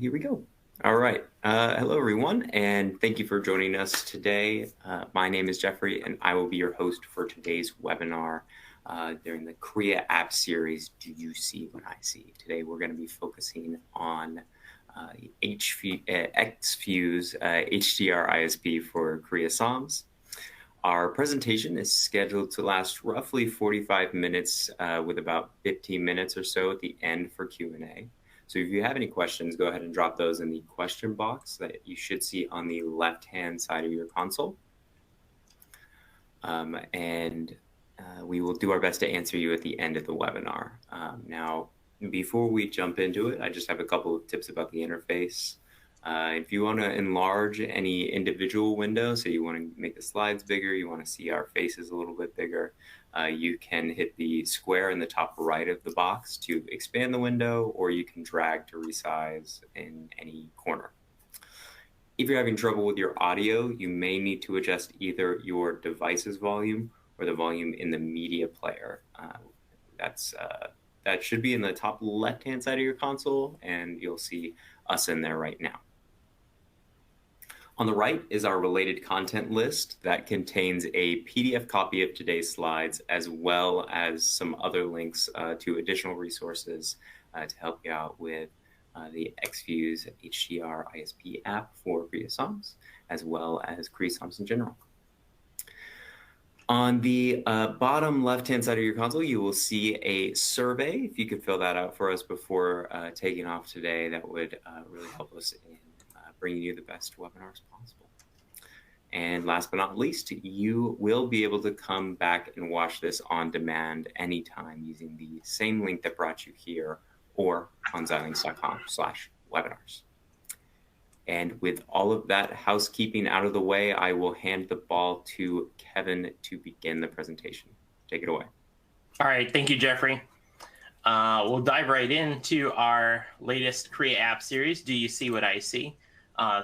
here we go. All right. Hello, everyone, and thank you for joining us today. My name is Jeffrey, and I will be your host for today's webinar during the Kria app series, Do You See What I See? Today, we're going to be focusing on Xfuse HDR ISP for Kria SOMs. Our presentation is scheduled to last roughly 45 minutes with about 15 minutes or so at the end for Q&A. So if you have any questions, go ahead and drop those in the question box that you should see on the left-hand side of your console. We will do our best to answer you at the end of the webinar. Now, before we jump into it, I just have a couple of tips about the interface. If you want to enlarge any individual window, so you want to make the slides bigger, you want to see our faces a little bit bigger, you can hit the square in the top right of the box to expand the window, or you can drag to resize in any corner. If you're having trouble with your audio, you may need to adjust either your device's volume or the volume in the media player. That should be in the top left-hand side of your console, and you'll see us in there right now. On the right is our related content list that contains a PDF copy of today's slides, as well as some other links to additional resources to help you out with the Xfuse HDR ISP app for Kria SOMs, as well as Kria SOMs in general. On the bottom left-hand side of your console, you will see a survey. If you could fill that out for us before taking off today, that would really help us in bringing you the best webinars possible. And last but not least, you will be able to come back and watch this on demand anytime using the same link that brought you here or on xilinx.com/webinars. And with all of that housekeeping out of the way, I will hand the ball to Kevin to begin the presentation. Take it away. All right, thank you, Jeffrey. We'll dive right into our latest Kria app series, Do You See What I See?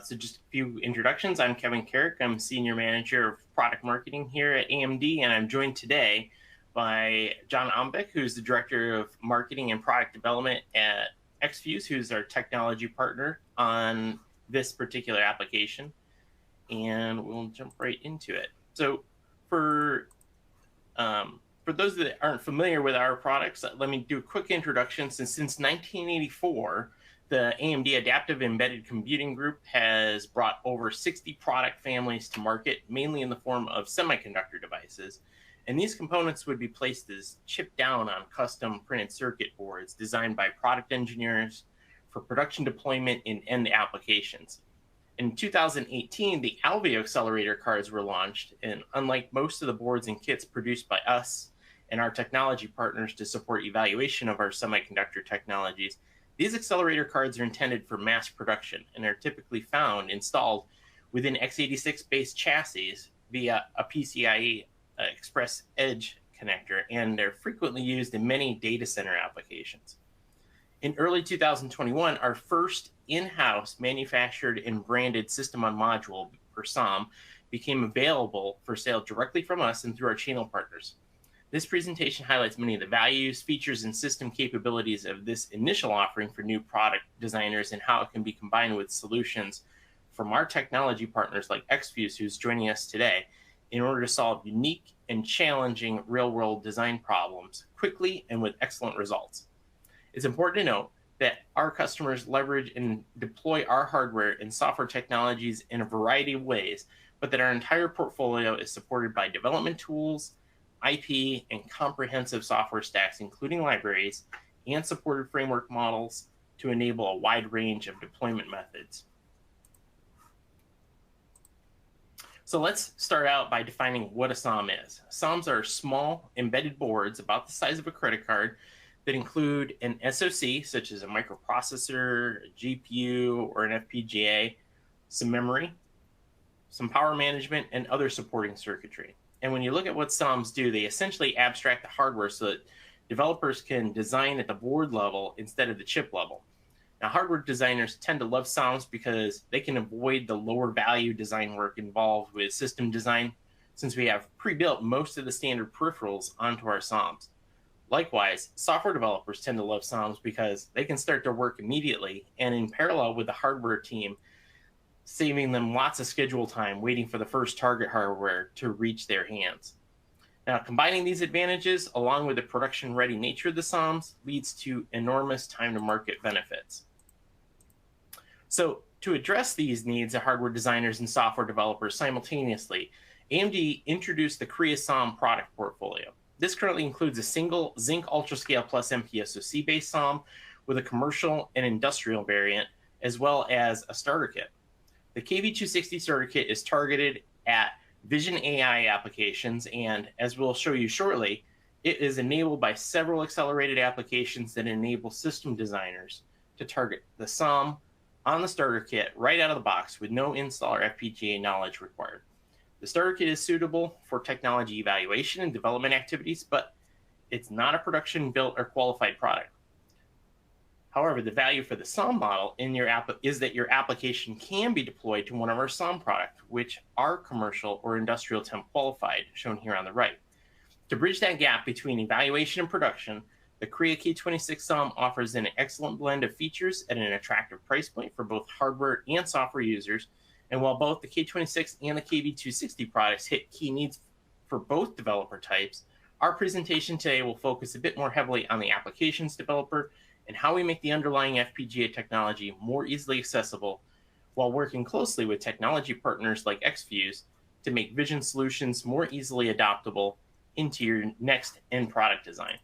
So just a few introductions. I'm Kevin Carrick. I'm Senior Manager of Product Marketing here at AMD, and I'm joined today by John Ombeck, who's the Director of Marketing and Product Development at Xfuse, who's our technology partner on this particular application. And we'll jump right into it. So for those that aren't familiar with our products, let me do a quick introduction. Since 1984, the AMD Adaptive Embedded Computing Group has brought over 60 product families to market, mainly in the form of semiconductor devices. And these components would be placed as chipped down on custom printed circuit boards designed by product engineers for production deployment in end applications. In 2018, the Alveo accelerator cards were launched, and unlike most of the boards and kits produced by us and our technology partners to support evaluation of our semiconductor technologies, these accelerator cards are intended for mass production and are typically found installed within x86-based chassis via a PCIe Express Edge connector, and they're frequently used in many data center applications. In early 2021, our first in-house manufactured and branded system on module, or SOM, became available for sale directly from us and through our channel partners. This presentation highlights many of the values, features, and system capabilities of this initial offering for new product designers and how it can be combined with solutions from our technology partners like Xfuse, who's joining us today, in order to solve unique and challenging real-world design problems quickly and with excellent results. It's important to note that our customers leverage and deploy our hardware and software technologies in a variety of ways, but that our entire portfolio is supported by development tools, IP, and comprehensive software stacks, including libraries and supported framework models to enable a wide range of deployment methods. So let's start out by defining what a SOM is. SOMs are small embedded boards about the size of a credit card that include an SoC, such as a microprocessor, a GPU, or an FPGA, some memory, some power management, and other supporting circuitry. And when you look at what SOMs do, they essentially abstract the hardware so that developers can design at the board level instead of the chip level. Now, hardware designers tend to love SOMs because they can avoid the lower value design work involved with system design, since we have pre-built most of the standard peripherals onto our SOMs. Likewise, software developers tend to love SOMs because they can start their work immediately and in parallel with the hardware team, saving them lots of schedule time waiting for the first target hardware to reach their hands. Now, combining these advantages along with the production-ready nature of the SOMs leads to enormous time-to-market benefits. So, to address these needs of hardware designers and software developers simultaneously, AMD introduced the Kria SOM product portfolio. This currently includes a single Zinc UltraScale Plus MPSoC-based SOM with a commercial and industrial variant, as well as a starter kit. The KV260 starter kit is targeted at Vision AI applications, and as we'll show you shortly, it is enabled by several accelerated applications that enable system designers to target the SOM on the starter kit right out of the box with no installer FPGA knowledge required. The starter kit is suitable for technology evaluation and development activities, but it's not a production built or qualified product. However, the value for the SOM model in your app is that your application can be deployed to one of our SOM products, which are commercial or industrial temp qualified, shown here on the right. To bridge that gap between evaluation and production, the Kria K26 SOM offers an excellent blend of features at an attractive price point for both hardware and software users. And while both the K26 and the KV260 products hit key needs for both developer types, our presentation today will focus a bit more heavily on the applications developer and how we make the underlying FPGA technology more easily accessible while working closely with technology partners like Xfuse to make vision solutions more easily adoptable into your next end product design.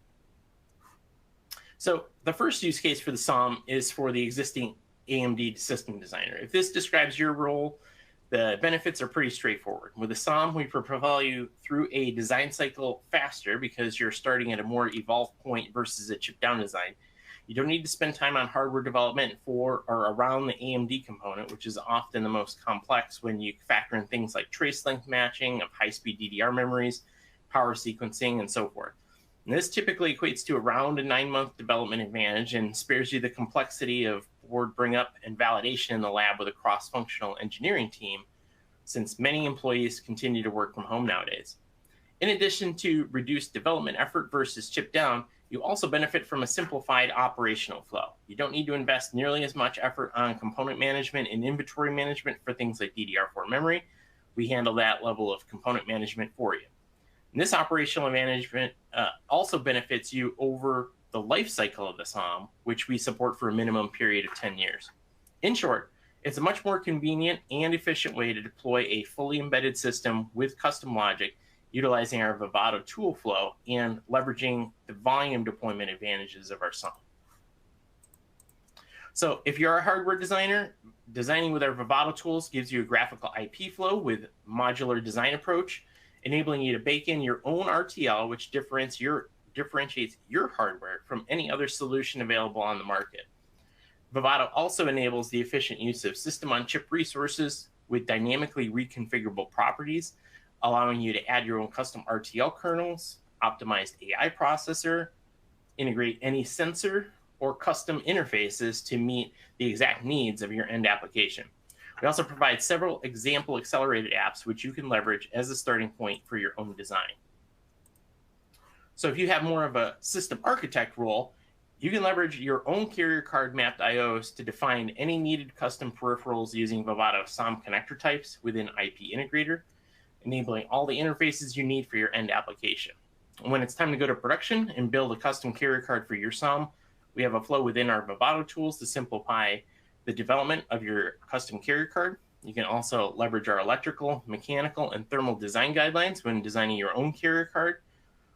So the first use case for the SOM is for the existing AMD system designer. If this describes your role, the benefits are pretty straightforward. With the SOM, we propel you through a design cycle faster because you're starting at a more evolved point versus a chip down design. You don't need to spend time on hardware development for or around the AMD component, which is often the most complex when you factor in things like trace length matching of high-speed DDR memories, power sequencing, and so forth. And this typically equates to around a 9-month development advantage and spares you the complexity of board bring up and validation in the lab with a cross-functional engineering team, since many employees continue to work from home nowadays. In addition to reduced development effort versus chip down, you also benefit from a simplified operational flow. You don't need to invest nearly as much effort on component management and inventory management for things like DDR4 memory. We handle that level of component management for you. And this operational management also benefits you over the life cycle of the SOM, which we support for a minimum period of 10 years. In short, it's a much more convenient and efficient way to deploy a fully embedded system with custom logic, utilizing our Vivado tool flow and leveraging the volume deployment advantages of our SOM. So if you're a hardware designer, designing with our Vivado tools gives you a graphical IP flow with modular design approach, enabling you to bake in your own RTL, which differentiates your hardware from any other solution available on the market. Vivado also enables the efficient use of system-on-chip resources with dynamically reconfigurable properties, allowing you to add your own custom RTL kernels, optimized AI processor, integrate any sensor, or custom interfaces to meet the exact needs of your end application. We also provide several example accelerated apps which you can leverage as a starting point for your own design. So if you have more of a system architect role, you can leverage your own carrier card mapped IOs to define any needed custom peripherals using Vivado SOM connector types within IP Integrator, enabling all the interfaces you need for your end application. And when it's time to go to production and build a custom carrier card for your SOM, we have a flow within our Vivado tools to simplify the development of your custom carrier card. You can also leverage our electrical, mechanical, and thermal design guidelines when designing your own carrier card,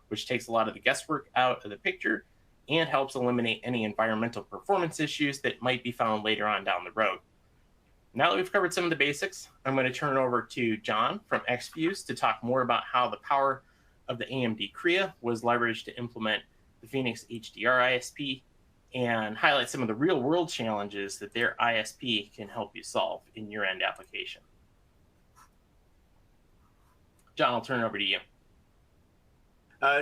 which takes a lot of the guesswork out of the picture and helps eliminate any environmental performance issues that might be found later on down the road. Now that we've covered some of the basics, I'm going to turn it over to John from Xfuse to talk more about how the power of the AMD Kria was leveraged to implement the Phoenix HDR ISP and highlight some of the real-world challenges that their ISP can help you solve in your end application. John, I'll turn it over to you.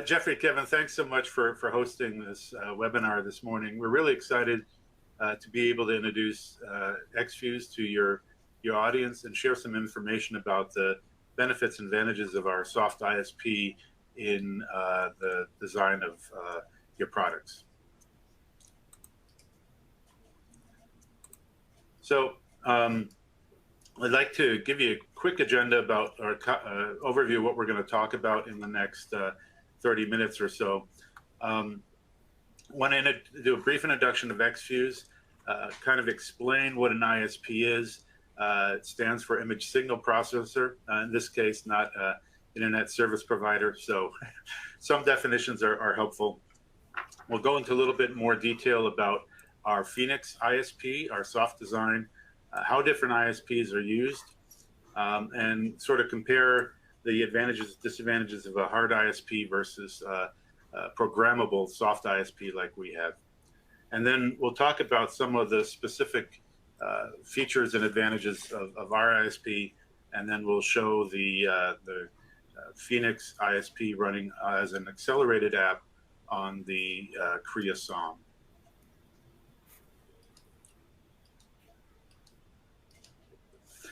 Jeffrey, Kevin, thanks so much for hosting this webinar this morning. We're really excited to be able to introduce Xfuse to your audience and share some information about the benefits and advantages of our soft ISP in the design of your products. So I'd like to give you a quick agenda about our overview of what we're going to talk about in the next 30 minutes or so. Want to do a brief introduction of Xfuse, kind of explain what an ISP is. It stands for Image Signal Processor, in this case, not Internet Service Provider, so some definitions are helpful. We'll go into a little bit more detail about our Phoenix ISP, our soft design, how different ISPs are used, and sort of compare the advantages and disadvantages of a hard ISP versus programmable soft ISP like we have. And then we'll talk about some of the specific features and advantages of our ISP, and then we'll show the Phoenix ISP running as an accelerated app on the Kria SOM.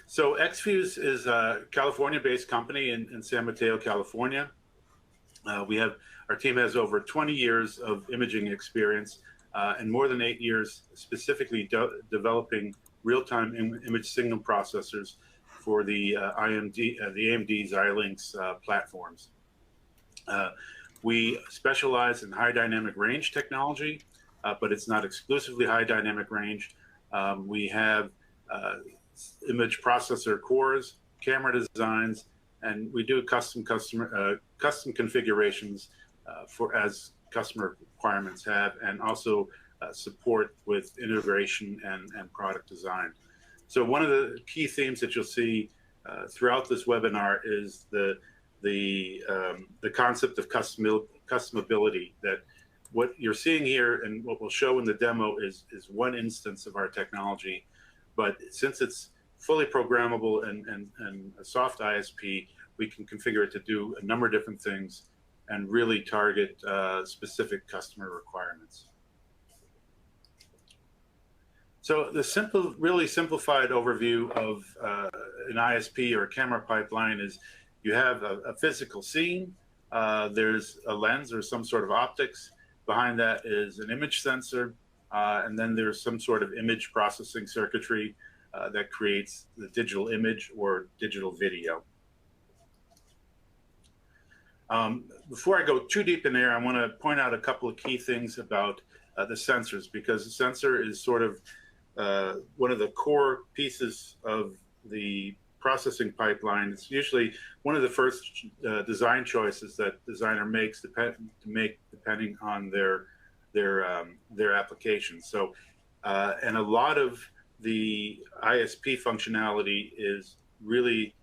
So Xfuse is a California-based company in San Mateo, California. Our team has over 20 years of imaging experience and more than 8 years specifically developing real-time image signal processors for the AMD Xilinx platforms. We specialize in high dynamic range technology, but it's not exclusively high dynamic range. We have image processor cores, camera designs, and we do custom configurations as customer requirements have, and also support with integration and product design. So one of the key themes that you'll see throughout this webinar is the concept of customability, that what you're seeing here and what we'll show in the demo is one instance of our technology. But since it's fully programmable and a soft ISP, we can configure it to do a number of different things and really target specific customer requirements. So the really simplified overview of an ISP or a camera pipeline is you have a physical scene, there's a lens or some sort of optics, behind that is an image sensor, and then there's some sort of image processing circuitry that creates the digital image or digital video. Before I go too deep in there, I want to point out a couple of key things about the sensors, because the sensor is sort of one of the core pieces of the processing pipeline. It's usually one of the first design choices that designer makes depending on their application. So, and a lot of the ISP functionality is really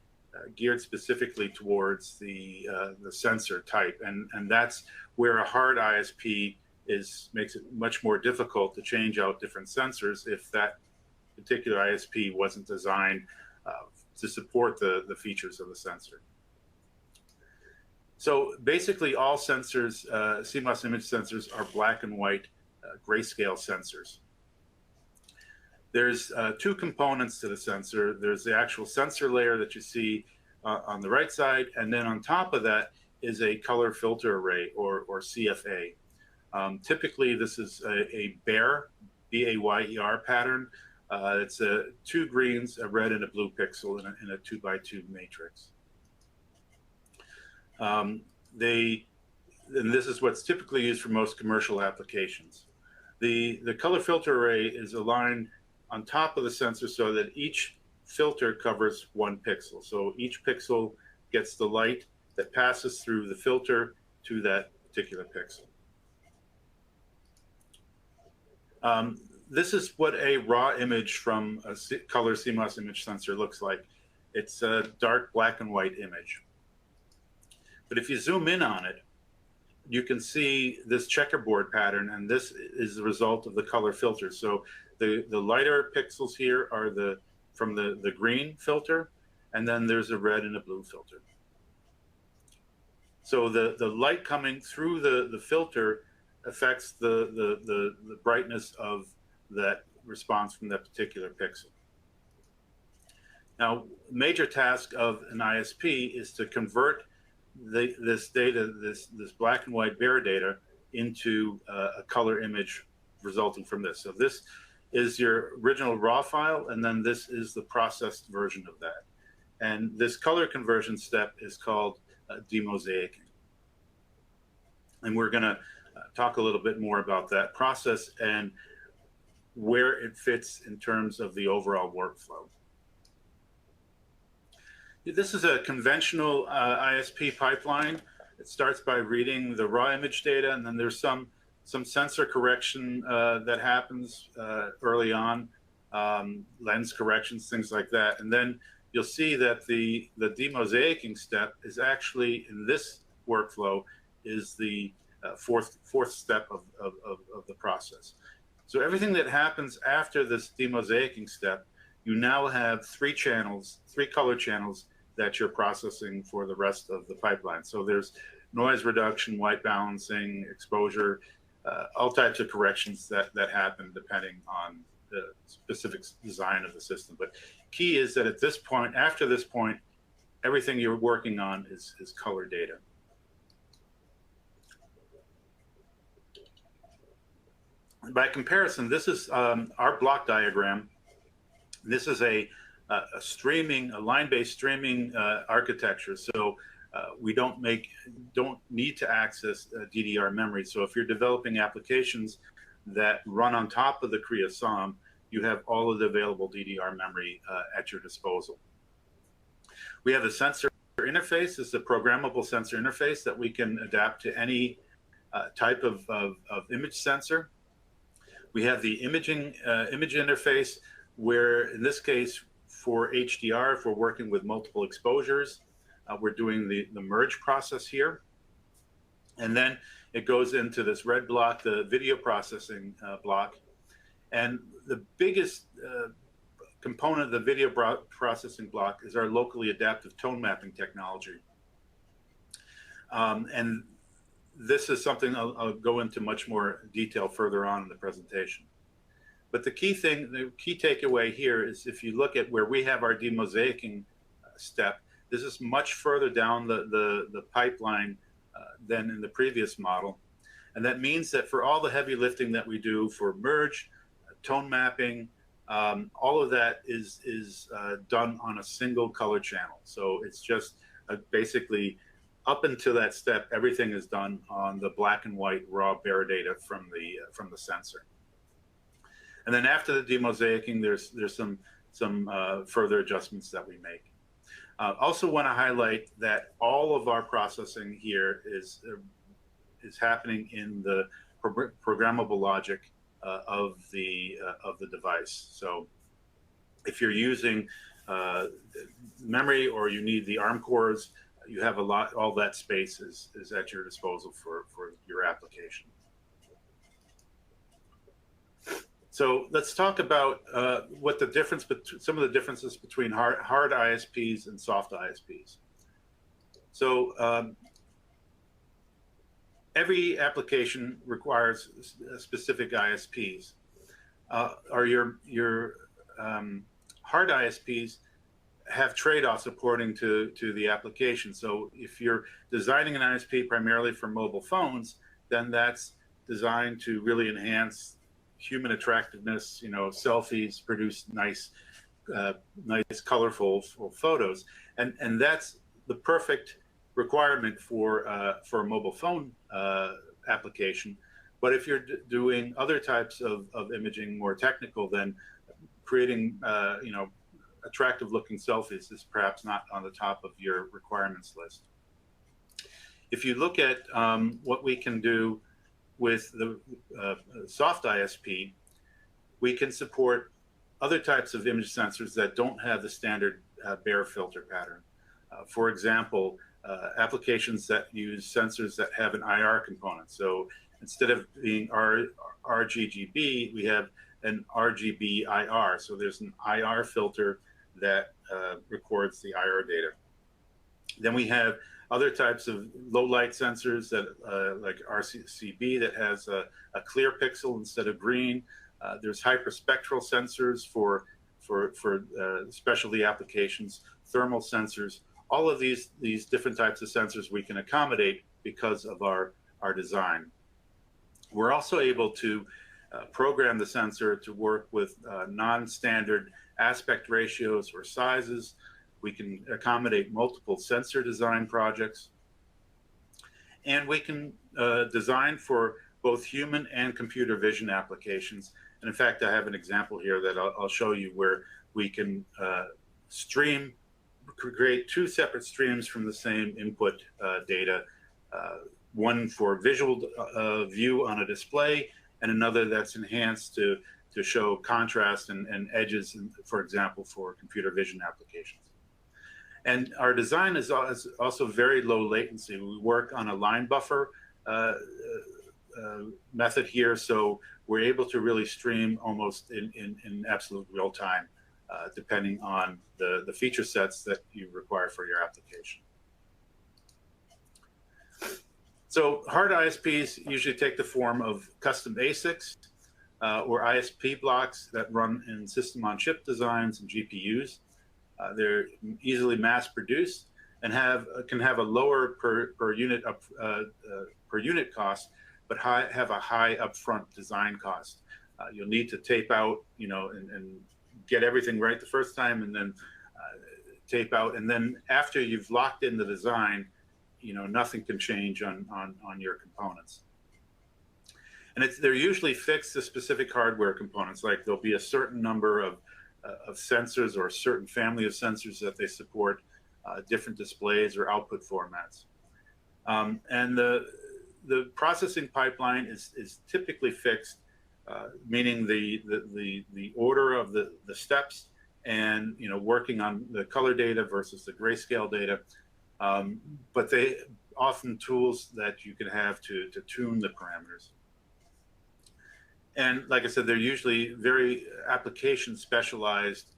geared specifically towards the sensor type, and that's where a hard ISP makes it much more difficult to change out different sensors if that particular ISP wasn't designed to support the features of the sensor. So basically all sensors, CMOS image sensors, are black and white grayscale sensors. There's two components to the sensor. There's the actual sensor layer that you see on the right side, and then on top of that is a color filter array, or CFA. Typically, this is a BAYER, B-A-Y-E-R pattern. It's two greens, a red and a blue pixel in a 2x2 matrix. And this is what's typically used for most commercial applications. The color filter array is aligned on top of the sensor so that each filter covers one pixel. So each pixel gets the light that passes through the filter to that particular pixel. This is what a raw image from a color CMOS image sensor looks like. It's a dark black and white image. But if you zoom in on it, you can see this checkerboard pattern, and this is the result of the color filter. So the lighter pixels here are from the green filter, and then there's a red and a blue filter. So the light coming through the filter affects the brightness of that response from that particular pixel. Now, major task of an ISP is to convert this data, this black and white BAYER data, into a color image resulting from this. So this is your original raw file, and then this is the processed version of that. And this color conversion step is called demosaicing. And we're going to talk a little bit more about that process and where it fits in terms of the overall workflow. This is a conventional ISP pipeline. It starts by reading the raw image data, and then there's some sensor correction that happens early on, lens corrections, things like that. And then you'll see that the demosaicing step is actually, in this workflow, is the fourth step of the process. So everything that happens after this demosaicing step, you now have three color channels that you're processing for the rest of the pipeline. So there's noise reduction, white balancing, exposure, all types of corrections that happen depending on the specific design of the system. But key is that at this point, after this point, everything you're working on is color data. By comparison, this is our block diagram. This is a line-based streaming architecture. So we don't need to access DDR memory. So if you're developing applications that run on top of the Kria SOM, you have all of the available DDR memory at your disposal. We have a sensor interface. It's a programmable sensor interface that we can adapt to any type of image sensor. We have the image interface, where in this case for HDR, if we're working with multiple exposures, we're doing the merge process here. And then it goes into this red block, the video processing block. And the biggest component of the video processing block is our locally adaptive tone mapping technology. And this is something I'll go into much more detail further on in the presentation. But the key takeaway here is, if you look at where we have our demosaicing step, this is much further down the pipeline than in the previous model. And that means that for all the heavy lifting that we do for merge, tone mapping, all of that is done on a single color channel. So it's just basically, up until that step, everything is done on the black and white raw bare data from the sensor. And then after the demosaicing, there's some further adjustments that we make. Also want to highlight that all of our processing here is happening in the programmable logic of the device. So if you're using memory or you need the ARM cores, you have all that space is at your disposal for your application. So let's talk about what the difference, some of the differences between hard ISPs and soft ISPs. So every application requires specific ISPs. Your hard ISPs have trade-offs according to the application. So if you're designing an ISP primarily for mobile phones, then that's designed to really enhance human attractiveness, selfies, produce nice colorful photos. And that's the perfect requirement for a mobile phone application. But if you're doing other types of imaging, more technical, then creating, attractive looking selfies is perhaps not on the top of your requirements list. If you look at what we can do with the soft ISP, we can support other types of image sensors that don't have the standard bare filter pattern. For example, applications that use sensors that have an IR component. So instead of being RGB, we have an RGB IR. So there's an IR filter that records the IR data. Then we have other types of low light sensors that like RCB that has a clear pixel instead of green. There's hyperspectral sensors for specialty applications, thermal sensors. All of these different types of sensors we can accommodate because of our design. We're also able to program the sensor to work with non-standard aspect ratios or sizes. We can accommodate multiple sensor design projects. And we can design for both human and computer vision applications. And in fact, I have an example here that I'll show you where we can create two separate streams from the same input data, one for visual view on a display, and another that's enhanced to show contrast and edges, for example, for computer vision applications. And our design is also very low latency. We work on a line buffer method here, so we're able to really stream almost in absolute real time, depending on the feature sets that you require for your application. So hard ISPs usually take the form of custom ASICs or ISP blocks that run in system-on-chip designs and GPUs. They're easily mass-produced and can have a lower per unit cost, but have a high upfront design cost. You'll need to tape out, and get everything right the first time, and then tape out, and then after you've locked in the design, nothing can change on your components. And they're usually fixed to specific hardware components, like there'll be a certain number of sensors or a certain family of sensors that they support, different displays or output formats. And the processing pipeline is typically fixed, meaning the order of the steps, and working on the color data versus the grayscale data. But they often tools that you can have to tune the parameters. And like I said, they're usually very application specialized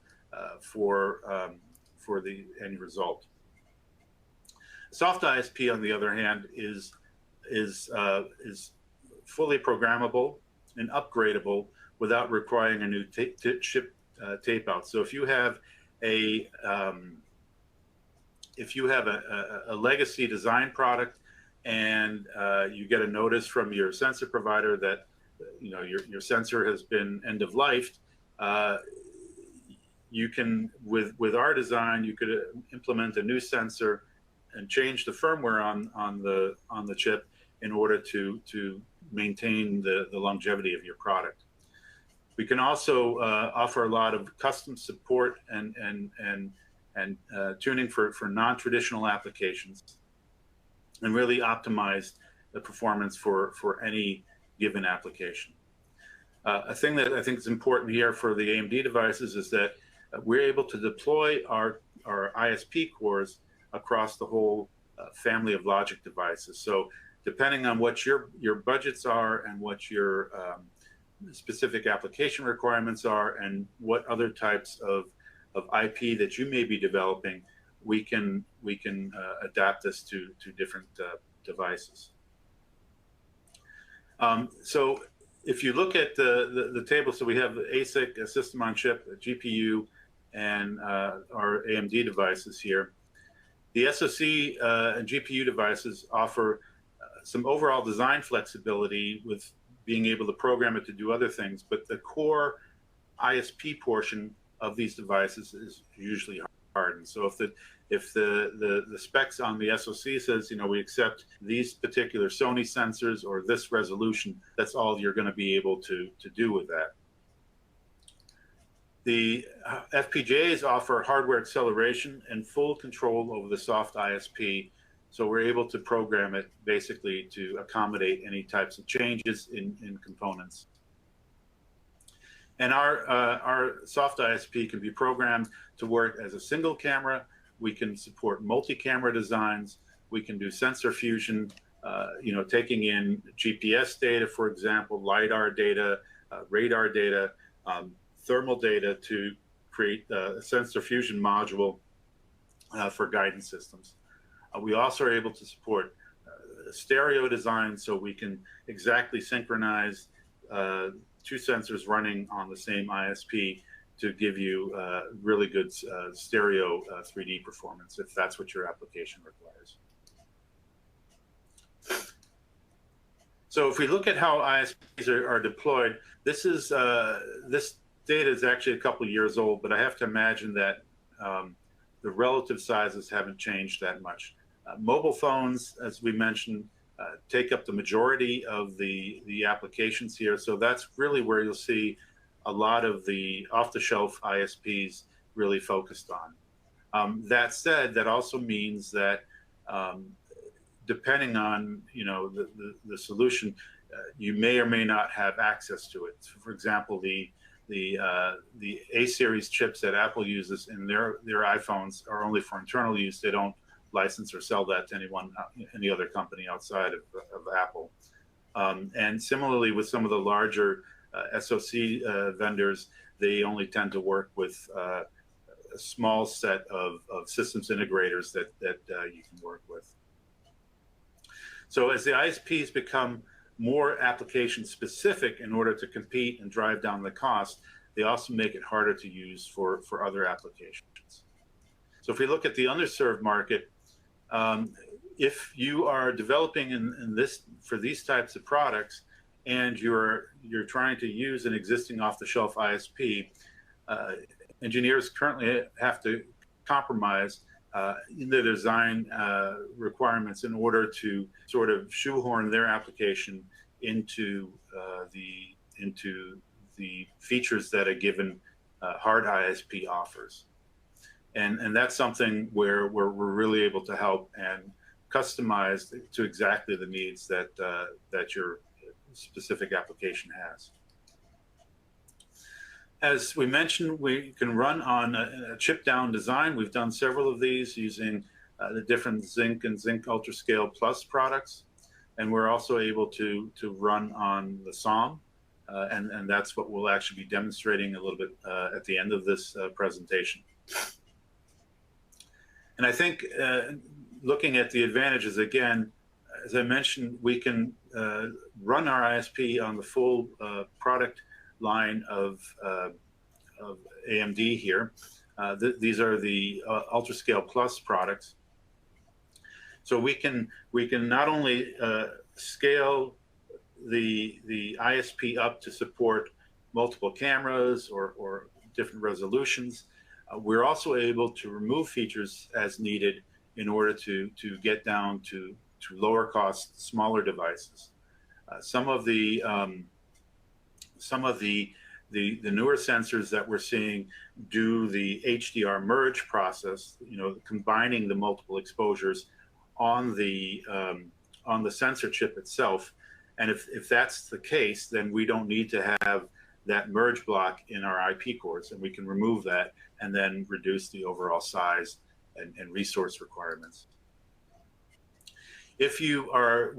for the end result. Soft ISP, on the other hand, is fully programmable and upgradable without requiring a new chip tape out. So if you have a legacy design product and you get a notice from your sensor provider that your sensor has been end of life, you can, with our design, you could implement a new sensor and change the firmware on the chip in order to maintain the longevity of your product. We can also offer a lot of custom support and tuning for non-traditional applications, and really optimize the performance for any given application. A thing that I think is important here for the AMD devices is that we're able to deploy our ISP cores across the whole family of logic devices. So depending on what your budgets are and what your specific application requirements are, and what other types of IP that you may be developing, we can adapt this to different devices. So if you look at the table, so we have the ASIC, a system on chip, a GPU, and our AMD devices here. The SoC and GPU devices offer some overall design flexibility with being able to program it to do other things, but the core ISP portion of these devices is usually hardened. So if the specs on the SoC says, we accept these particular Sony sensors or this resolution, that's all you're going to be able to do with that. The FPGAs offer hardware acceleration and full control over the soft ISP, so we're able to program it basically to accommodate any types of changes in components. And our soft ISP can be programmed to work as a single camera. We can support multi-camera designs. We can do sensor fusion, taking in GPS data, for example, LiDAR data, radar data, thermal data to create a sensor fusion module for guidance systems. We also are able to support stereo design, so we can exactly synchronize two sensors running on the same ISP to give you really good stereo 3D performance, if that's what your application requires. So if we look at how ISPs are deployed, this data is actually a couple of years old, but I have to imagine that the relative sizes haven't changed that much. Mobile phones, as we mentioned, take up the majority of the applications here. So that's really where you'll see a lot of the off-the-shelf ISPs really focused on. That said, that also means that depending on the solution, you may or may not have access to it. So for example, the A series chips that Apple uses in their iPhones are only for internal use. They don't license or sell that to any other company outside of Apple. And similarly with some of the larger SoC vendors, they only tend to work with a small set of systems integrators that you can work with. So as the ISPs become more application specific in order to compete and drive down the cost, they also make it harder to use for other applications. So if we look at the underserved market, if you are developing for these types of products and you're trying to use an existing off-the-shelf ISP, engineers currently have to compromise in the design requirements in order to sort of shoehorn their application into the features that a given hard ISP offers. And that's something where we're really able to help and customize to exactly the needs that your specific application has. As we mentioned, we can run on a chip-down design. We've done several of these using the different Zinc and Zinc UltraScale Plus products. And we're also able to run on the SOM. And that's what we'll actually be demonstrating a little bit at the end of this presentation. And I think looking at the advantages, again, as I mentioned, we can run our ISP on the full product line of AMD here. These are the UltraScale Plus products. So we can not only scale the ISP up to support multiple cameras or different resolutions. We're also able to remove features as needed in order to get down to lower cost, smaller devices. Some of the newer sensors that we're seeing do the HDR merge process, combining the multiple exposures on the sensor chip itself. And if that's the case, then we don't need to have that merge block in our IP cores, and we can remove that and then reduce the overall size and resource requirements. If you are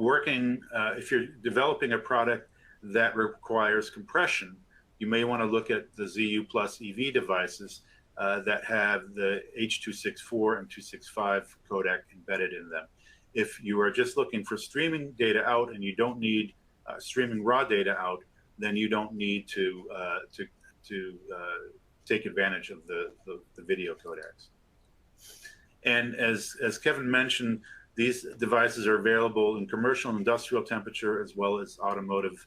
if you're developing a product that requires compression, you may want to look at the ZU Plus EV devices that have the H.264 and 265 codec embedded in them. If you are just looking for streaming data out and you don't need streaming raw data out, then you don't need to take advantage of the video codecs. And as Kevin mentioned, these devices are available in commercial and industrial temperature as well as automotive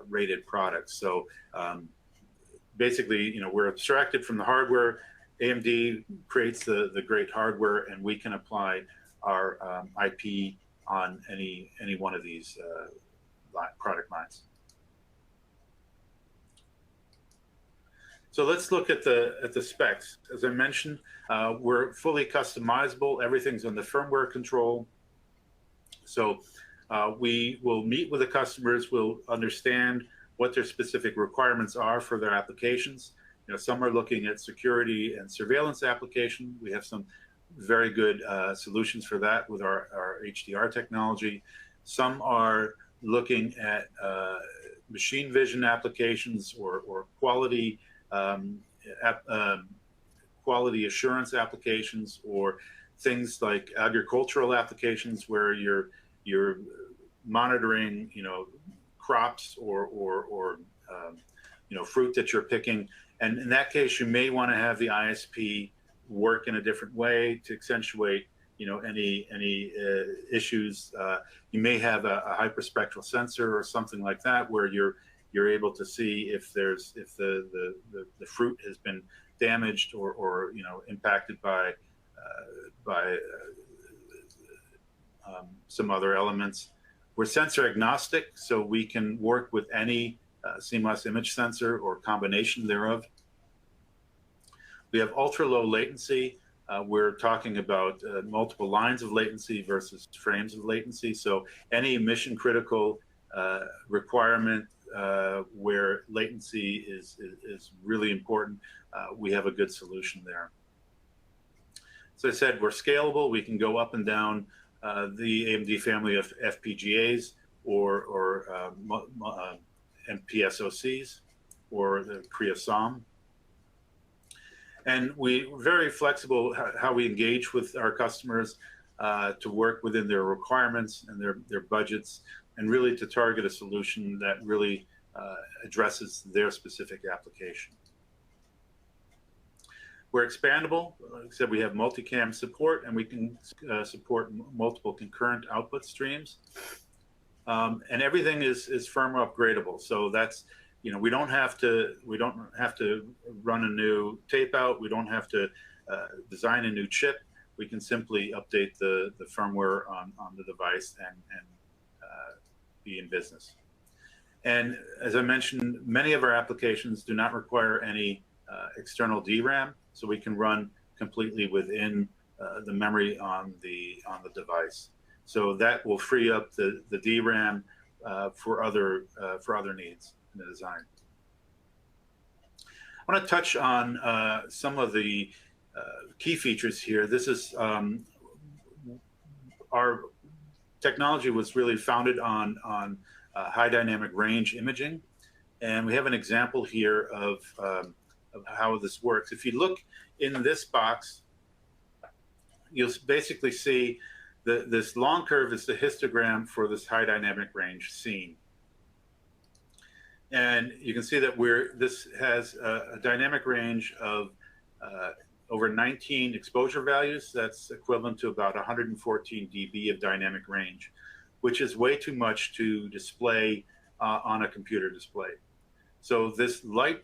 rated products. So basically, we're abstracted from the hardware. AMD creates the great hardware, and we can apply our IP on any one of these product lines. So let's look at the specs. As I mentioned, we're fully customizable. Everything's on the firmware control. So we will meet with the customers. We'll understand what their specific requirements are for their applications. Some are looking at security and surveillance application. We have some very good solutions for that with our HDR technology. Some are looking at machine vision applications or quality quality assurance applications, or things like agricultural applications where you're monitoring crops or fruit that you're picking. And in that case, you may want to have the ISP work in a different way to accentuate any issues. You may have a hyperspectral sensor or something like that, where you're able to see if the fruit has been damaged or impacted by some other elements. We're sensor agnostic, so we can work with any CMOS image sensor or combination thereof. We have ultra low latency. We're talking about multiple lines of latency versus frames of latency. So any mission critical requirement where latency is really important, we have a good solution there. So I said, we're scalable. We can go up and down the AMD family of FPGAs or MPSoCs or the Kria SOM. And we're very flexible how we engage with our customers to work within their requirements and their budgets, and really to target a solution that really addresses their specific application. We're expandable. Like I said, we have multicam support, and we can support multiple concurrent output streams. And everything is firmware upgradable. So that's, we don't have to run a new tape out. We don't have to design a new chip. We can simply update the firmware on the device and be in business. And as I mentioned, many of our applications do not require any external DRAM, so we can run completely within the memory on the device. So that will free up the DRAM for other needs in the design. I want to touch on some of the key features here. This is our technology was really founded on high dynamic range imaging, and we have an example here of how this works. If you look in this box, you'll basically see this long curve is the histogram for this high dynamic range scene. And you can see that this has a dynamic range of over 19 exposure values. That's equivalent to about 114 dB of dynamic range, which is way too much to display on a computer display. So this light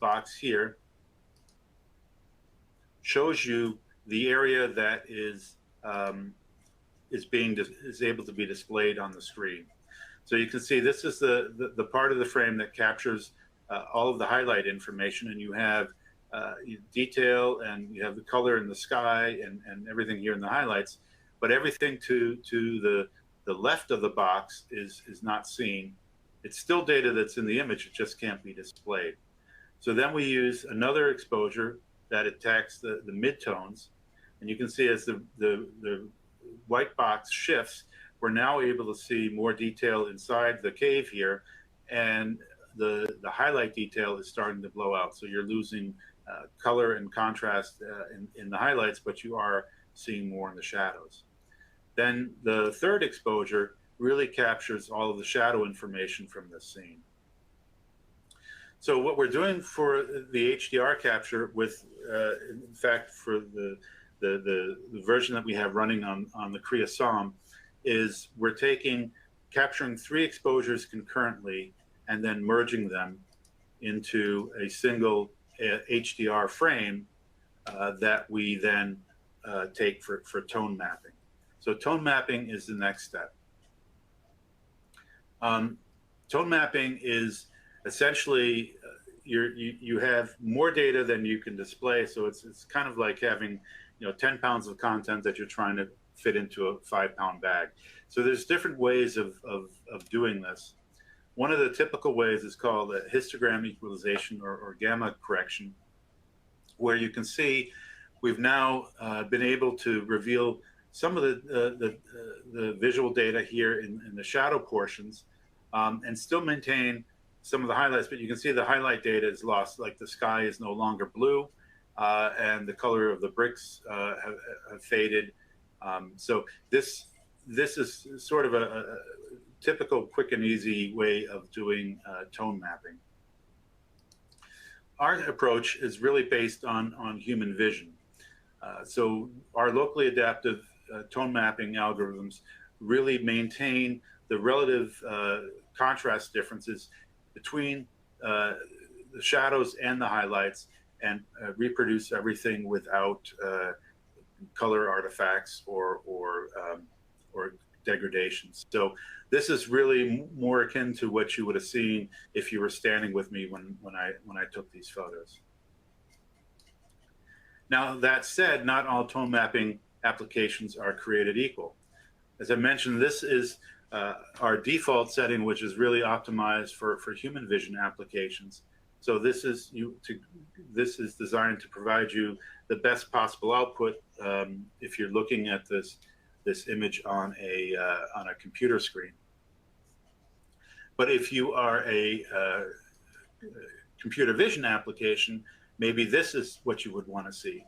box here shows you the area that is able to be displayed on the screen. So you can see this is the part of the frame that captures all of the highlight information, and you have detail, and you have the color in the sky and everything here in the highlights, but everything to the left of the box is not seen. It's still data that's in the image, it just can't be displayed. So then we use another exposure that attacks the midtones, and you can see as the white box shifts, we're now able to see more detail inside the cave here, and the highlight detail is starting to blow out. So you're losing color and contrast in the highlights, but you are seeing more in the shadows. Then the third exposure really captures all of the shadow information from this scene. So what we're doing for the HDR capture with, in fact, for the version that we have running on the Kria SOM, is we're capturing 3 exposures concurrently and then merging them into a single HDR frame that we then take for tone mapping. So tone mapping is the next step. Tone mapping is essentially you have more data than you can display. So it's kind of like having 10 pounds of content that you're trying to fit into a 5-pound bag. So there's different ways of doing this. One of the typical ways is called a histogram equalization or gamma correction, where you can see we've now been able to reveal some of the visual data here in the shadow portions, and still maintain some of the highlights, but you can see the highlight data is lost, like the sky is no longer blue, and the color of the bricks have faded. So this is sort of a typical quick and easy way of doing tone mapping. Our approach is really based on human vision. So our locally adaptive tone mapping algorithms really maintain the relative contrast differences between the shadows and the highlights, and reproduce everything without color artifacts or degradations. So this is really more akin to what you would have seen if you were standing with me when I took these photos. Now, that said, not all tone mapping applications are created equal. As I mentioned, this is our default setting, which is really optimized for human vision applications. So this is designed to provide you the best possible output if you're looking at this image on a computer screen. But if you are a computer vision application, maybe this is what you would want to see.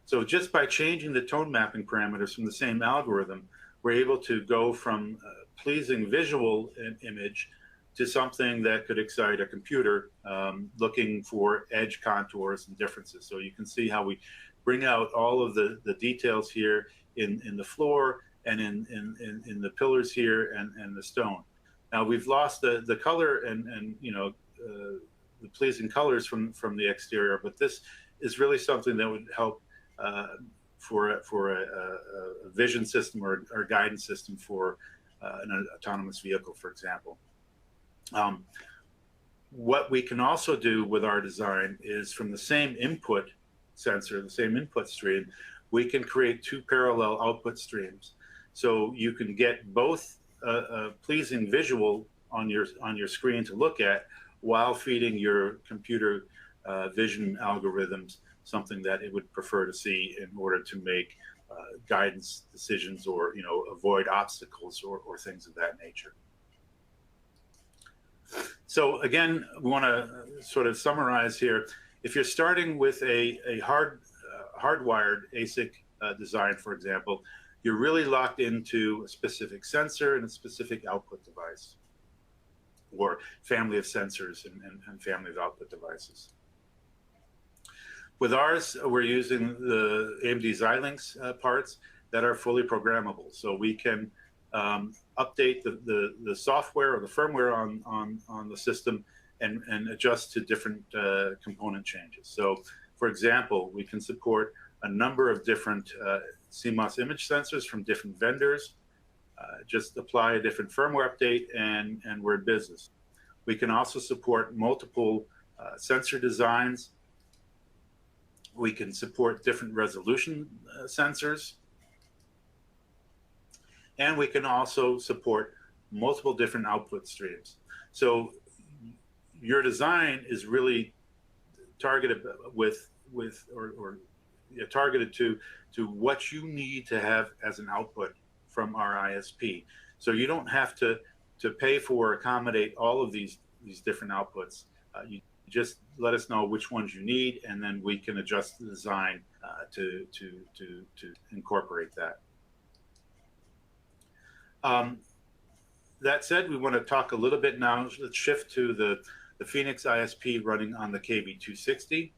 So just by changing the tone mapping parameters from the same algorithm, we're able to go from a pleasing visual image to something that could excite a computer looking for edge contours and differences. So you can see how we bring out all of the details here in the floor and in the pillars here and the stone. Now we've lost the color and the pleasing colors from the exterior, but this is really something that would help for a vision system or guidance system for an autonomous vehicle, for example. What we can also do with our design is from the same input sensor, the same input stream, we can create two parallel output streams. So you can get both a pleasing visual on your screen to look at while feeding your computer vision algorithms something that it would prefer to see in order to make guidance decisions or avoid obstacles or things of that nature. So again, we want to sort of summarize here. If you're starting with a hardwired ASIC design, for example, you're really locked into a specific sensor and a specific output device, or family of sensors and family of output devices. With ours, we're using the AMD Xilinx parts that are fully programmable. So we can update the software or the firmware on the system and adjust to different component changes. So for example, we can support a number of different CMOS image sensors from different vendors. Just apply a different firmware update and we're in business. We can also support multiple sensor designs. We can support different resolution sensors. And we can also support multiple different output streams. So your design is really targeted targeted to what you need to have as an output from our ISP. So you don't have to pay for or accommodate all of these different outputs. You just let us know which ones you need, and then we can adjust the design to incorporate that. That said, we want to talk a little bit now. Let's shift to the Phoenix ISP running on the KB260.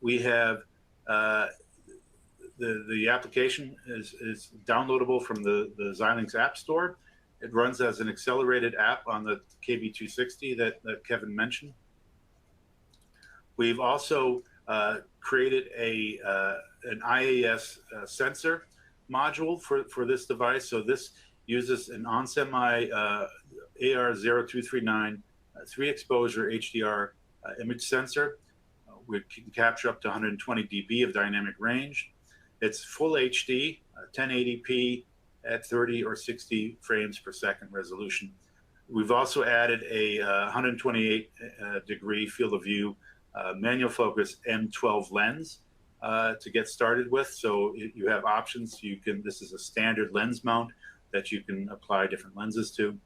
We have the application is downloadable from the Xilinx App Store. It runs as an accelerated app on the KB260 that Kevin mentioned. We've also created an IAS sensor module for this device. So this uses an onsemi AR0239 3-exposure HDR image sensor. We can capture up to 120 dB of dynamic range. It's full HD, 1080p at 30 or 60 frames per second resolution. We've also added a 128 degree field of view manual focus M12 lens to get started with. So you have options. This is a standard lens mount that you can apply different lenses to.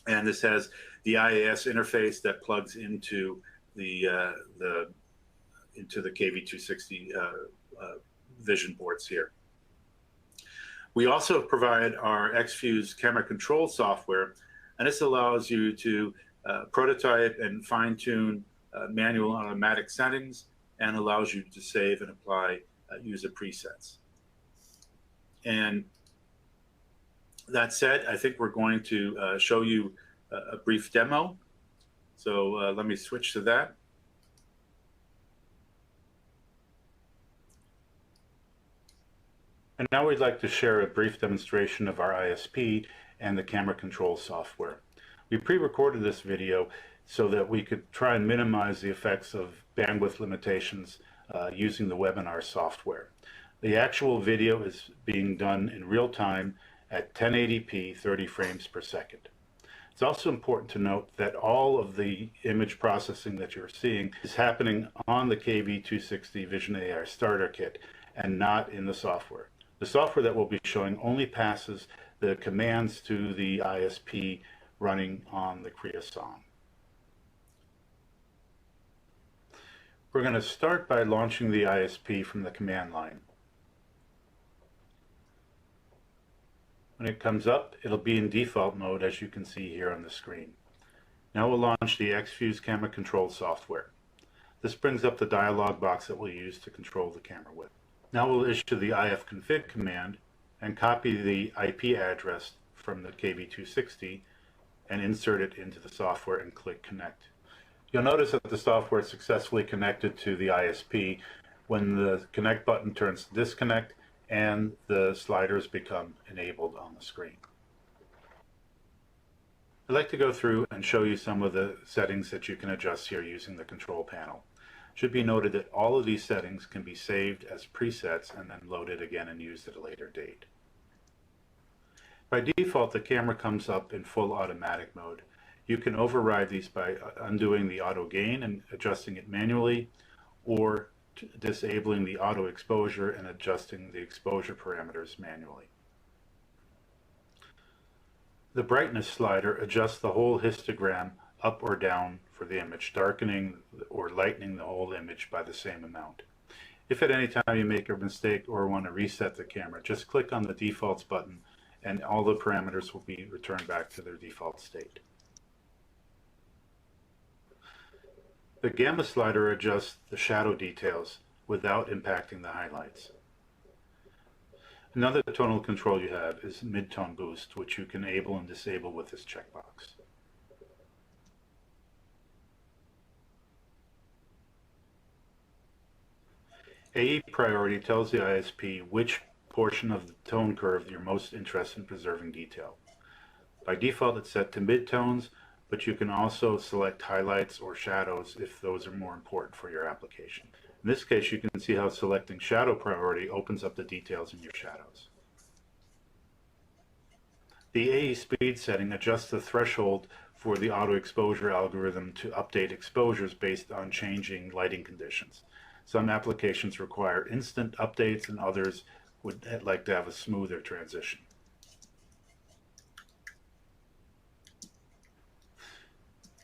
And this has the IAS interface that plugs into the KB260 vision boards here. We also provide our Xfuse camera control software, and this allows you to prototype and fine-tune manual and automatic settings, and allows you to save and apply user presets. And that said, I think we're going to show you a brief demo. So let me switch to that. And now we'd like to share a brief demonstration of our ISP and the camera control software. We pre-recorded this video so that we could try and minimize the effects of bandwidth limitations using the Webinar software. The actual video is being done in real time at 1080p 30 frames per second. It's also important to note that all of the image processing that you're seeing is happening on the KB260 Vision.ai starter kit and not in the software. The software that we'll be showing only passes the commands to the ISP running on the Kria SOM. We're going to start by launching the ISP from the command line. When it comes up, it'll be in default mode, as you can see here on the screen. Now we'll launch the Xfuse camera control software. This brings up the dialog box that we'll use to control the camera with. Now we'll issue the ifconfig command and copy the IP address from the KB260 and insert it into the software and click connect. You'll notice that the software is successfully connected to the ISP when the connect button turns to disconnect and the sliders become enabled on the screen. I'd like to go through and show you some of the settings that you can adjust here using the control panel. It should be noted that all of these settings can be saved as presets and then loaded again and used at a later date. By default, the camera comes up in full automatic mode. You can override these by undoing the auto gain and adjusting it manually, or disabling the auto exposure and adjusting the exposure parameters manually. The brightness slider adjusts the whole histogram up or down for the image, darkening or lightening the whole image by the same amount. If at any time you make a mistake or want to reset the camera, just click on the defaults button and all the parameters will be returned back to their default state. The gamma slider adjusts the shadow details without impacting the highlights. Another tonal control you have is mid-tone boost, which you can enable and disable with this checkbox. AE priority tells the ISP which portion of the tone curve you're most interested in preserving detail. By default, it's set to mid-tones, but you can also select highlights or shadows if those are more important for your application. In this case, you can see how selecting shadow priority opens up the details in your shadows. The AE speed setting adjusts the threshold for the auto exposure algorithm to update exposures based on changing lighting conditions. Some applications require instant updates and others would like to have a smoother transition.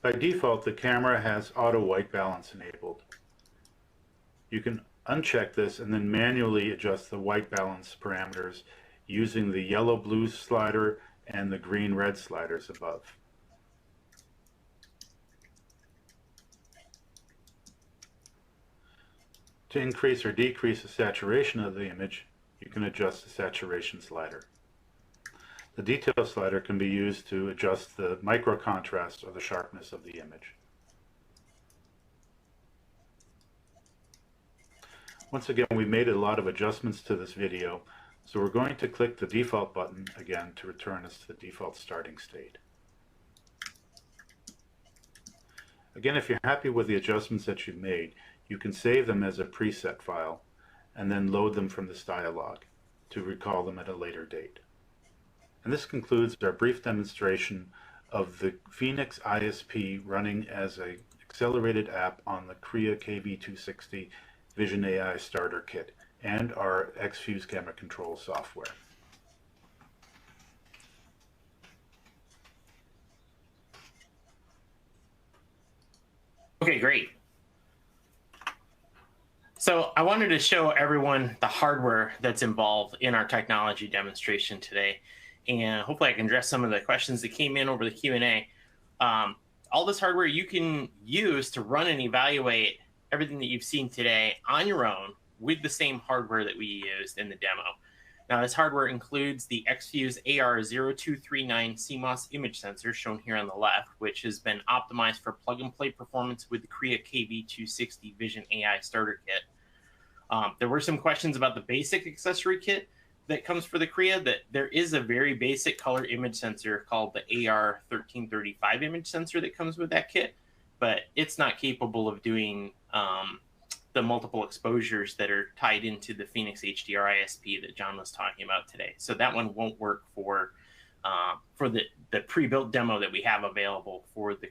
By default, the camera has auto white balance enabled. You can uncheck this and then manually adjust the white balance parameters using the yellow-blue slider and the green-red sliders above. To increase or decrease the saturation of the image, you can adjust the saturation slider. The detail slider can be used to adjust the micro contrast or the sharpness of the image. Once again, we made a lot of adjustments to this video, so we're going to click the default button again to return us to the default starting state. Again, if you're happy with the adjustments that you've made, you can save them as a preset file and then load them from this dialog to recall them at a later date. And this concludes our brief demonstration of the Phoenix ISP running as an accelerated app on the Kria KB260 Vision.ai starter kit and our Xfuse camera control software. Okay, great. So I wanted to show everyone the hardware that's involved in our technology demonstration today. And hopefully I can address some of the questions that came in over the Q&A. All this hardware you can use to run and evaluate everything that you've seen today on your own with the same hardware that we used in the demo. Now, this hardware includes the Xfuse AR0239 CMOS image sensor shown here on the left, which has been optimized for plug-and-play performance with the Kria KV260 Vision AI starter kit. There were some questions about the basic accessory kit that comes for the Kria. That there is a very basic color image sensor called the AR1335 image sensor that comes with that kit, but it's not capable of doing the multiple exposures that are tied into the Phoenix HDR ISP that John was talking about today. So that one won't work for the pre-built demo that we have available for the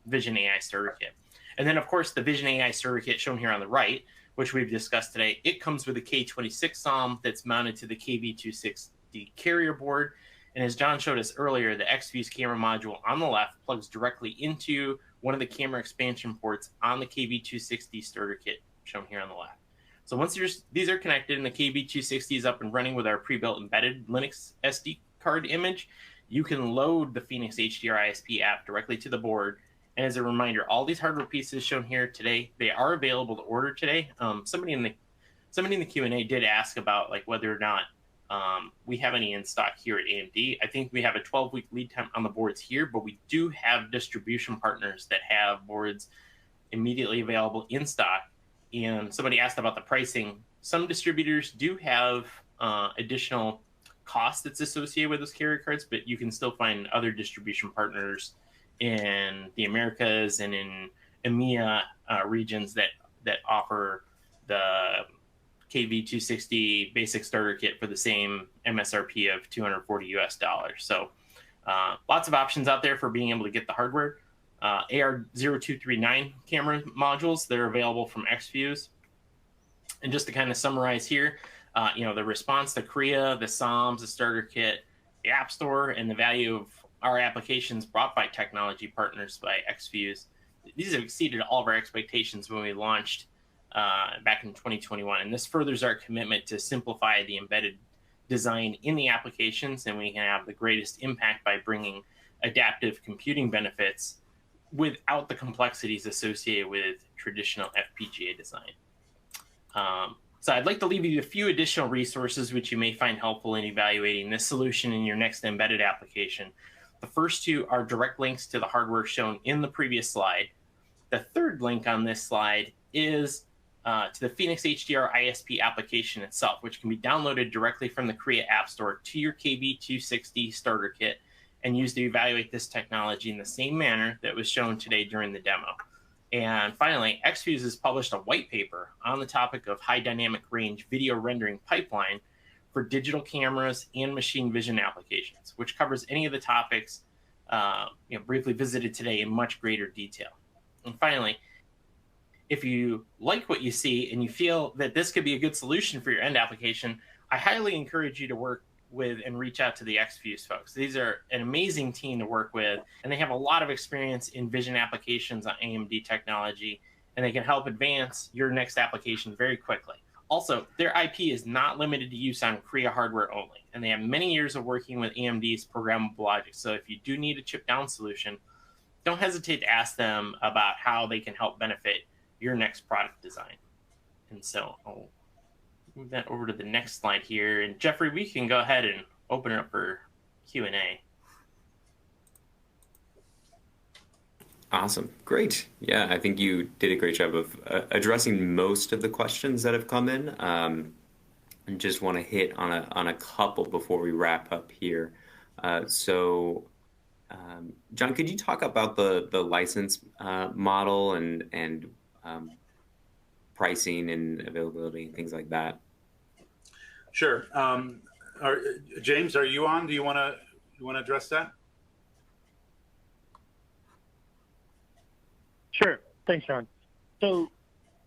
Vision AI starter kit. And then, of course, the Vision AI starter kit shown here on the right, which we've discussed today, it comes with a K26 SOM that's mounted to the KV260 carrier board. And as John showed us earlier, the Xfuse camera module on the left plugs directly into one of the camera expansion ports on the KV260 starter kit shown here on the left. So once these are connected and the KV260 is up and running with our pre-built embedded Linux SD card image, you can load the Phoenix HDR ISP app directly to the board. And as a reminder, all these hardware pieces shown here today, they are available to order today. Somebody in the Q&A did ask about like whether or not we have any in stock here at AMD. I think we have a 12-week lead time on the boards here, but we do have distribution partners that have boards immediately available in stock. And somebody asked about the pricing. Some distributors do have additional cost that's associated with those carrier cards, but you can still find other distribution partners in the Americas and in EMEA regions that offer the KV260 basic starter kit for the same MSRP of $240 US. So lots of options out there for being able to get the hardware. AR0239 camera modules, they're available from Xfuse. And just to kind of summarize here, the response to Kria, the SOMs, the starter kit, the App Store, and the value of our applications brought by technology partners by Xfuse. These have exceeded all of our expectations when we launched back in 2021. And this furthers our commitment to simplify the embedded design in the applications, and we can have the greatest impact by bringing adaptive computing benefits without the complexities associated with traditional FPGA design. So I'd like to leave you a few additional resources which you may find helpful in evaluating this solution in your next embedded application. The first two are direct links to the hardware shown in the previous slide. The third link on this slide is to the Phoenix HDR ISP application itself, which can be downloaded directly from the Kria App Store to your KV260 starter kit and used to evaluate this technology in the same manner that was shown today during the demo. And finally, Xfuse has published a white paper on the topic of high dynamic range video rendering pipeline for digital cameras and machine vision applications, which covers any of the topics briefly visited today in much greater detail. And finally, if you like what you see and you feel that this could be a good solution for your end application, I highly encourage you to work with and reach out to the Xfuse folks. These are an amazing team to work with, and they have a lot of experience in vision applications on AMD technology, and they can help advance your next application very quickly. Also, their IP is not limited to use on Kria hardware only, and they have many years of working with AMD's programmable logic. So if you do need a chip down solution, don't hesitate to ask them about how they can help benefit your next product design. And so I'll move that over to the next slide here. And Jeffrey, we can go ahead and open it up for Q&A. Awesome. Great. Yeah, I think you did a great job of addressing most of the questions that have come in. And just want to hit on a couple before we wrap up here. John, could you talk about the license model and pricing and availability and things like that? Sure. James, are you on? Do you want to address that? Sure. Thanks, John. So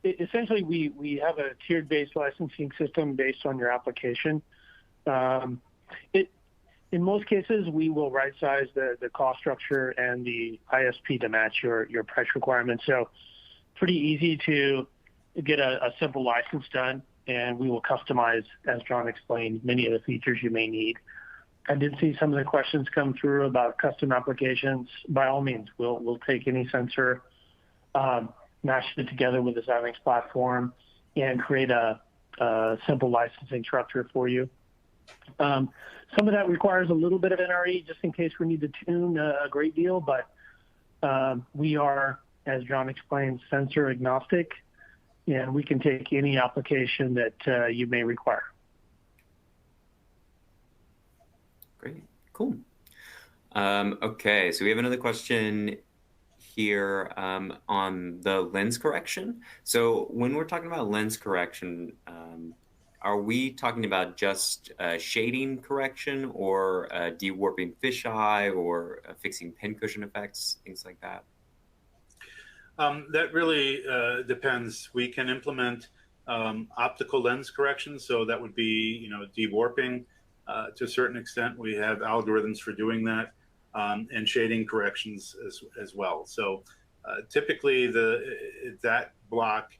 essentially, we have a tiered-based licensing system based on your application. In most cases, we will right-size the cost structure and the ISP to match your price requirements. So pretty easy to get a simple license done, and we will customize, as John explained, many of the features you may need. I did see some of the questions come through about custom applications. By all means, we'll take any sensor, mash it together with the Xilinx platform, and create a simple licensing structure for you. Some of that requires a little bit of NRE just in case we need to tune a great deal, but we are, as John explained, sensor agnostic, and we can take any application that you may require. Great, cool. Okay, so we have another question here on the lens correction. So when we're talking about lens correction, are we talking about just shading correction or dewarping fisheye or fixing pincushion effects, things like that? That really depends. We can implement optical lens correction, so that would be, dewarping to a certain extent. We have algorithms for doing that, and shading corrections as well. So typically that block,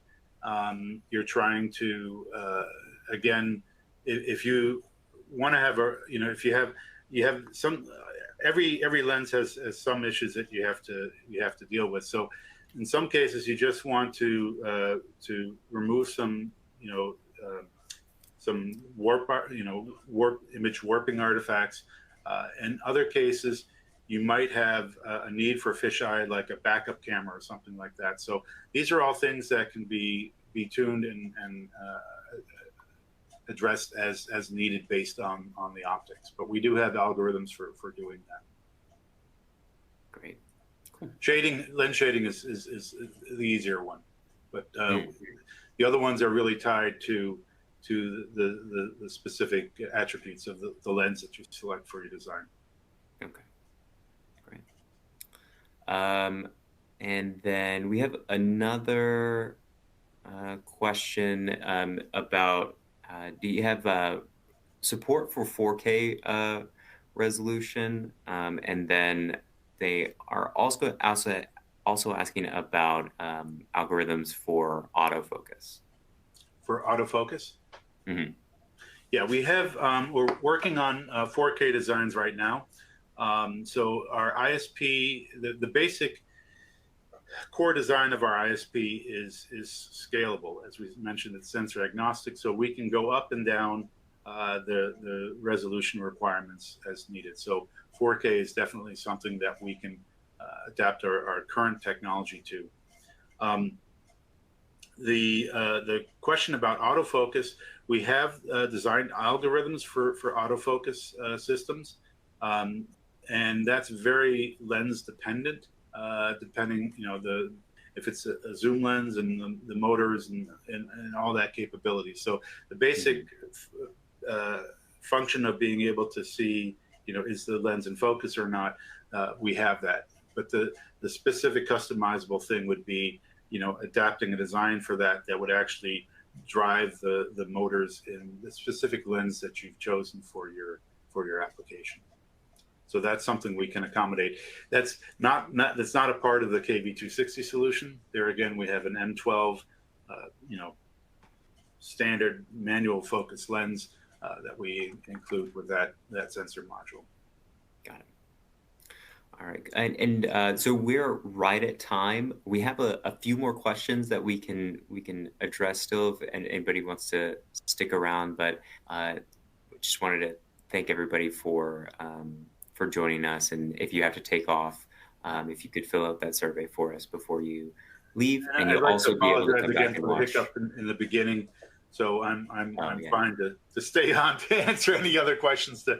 you're trying to again, if you want to have if you have some, every lens has some issues that you have to deal with. So in some cases, you just want to remove some some warp image warping artifacts. In other cases, you might have a need for fisheye, like a backup camera or something like that. So these are all things that can be tuned and addressed as needed based on the optics. But we do have algorithms for doing that. Great. Cool. Lens shading is the easier one, but the other ones are really tied to the specific attributes of the lens that you select for your design. Okay, great. And then we have another question about do you have support for 4K resolution? And then they are also asking about algorithms for autofocus. For autofocus? Mm-hmm. Yeah, we have, we're working on 4K designs right now. So our ISP, the basic core design of our ISP is scalable. As we mentioned, it's sensor agnostic, so we can go up and down the resolution requirements as needed. So 4K is definitely something that we can adapt our current technology to. The question about autofocus, we have designed algorithms for autofocus systems, and that's very lens dependent, depending, if it's a zoom lens and the motors and all that capability. So the basic function of being able to see, is the lens in focus or not, we have that. But the specific customizable thing would be, adapting a design for that would actually drive the motors in the specific lens that you've chosen for your application. So that's something we can accommodate. That's not a part of the KV260 solution. There again, we have an M12, standard manual focus lens that we include with that sensor module. Got it. All right, and so we're right at time. We have a few more questions that we can address still, if anybody wants to stick around. But just wanted to thank everybody for joining us. And if you have to take off, if you could fill out that survey for us before you leave, and you'll also be able to come back and watch. Hiccup in the beginning, so I'm yeah. fine to stay on to answer any other questions to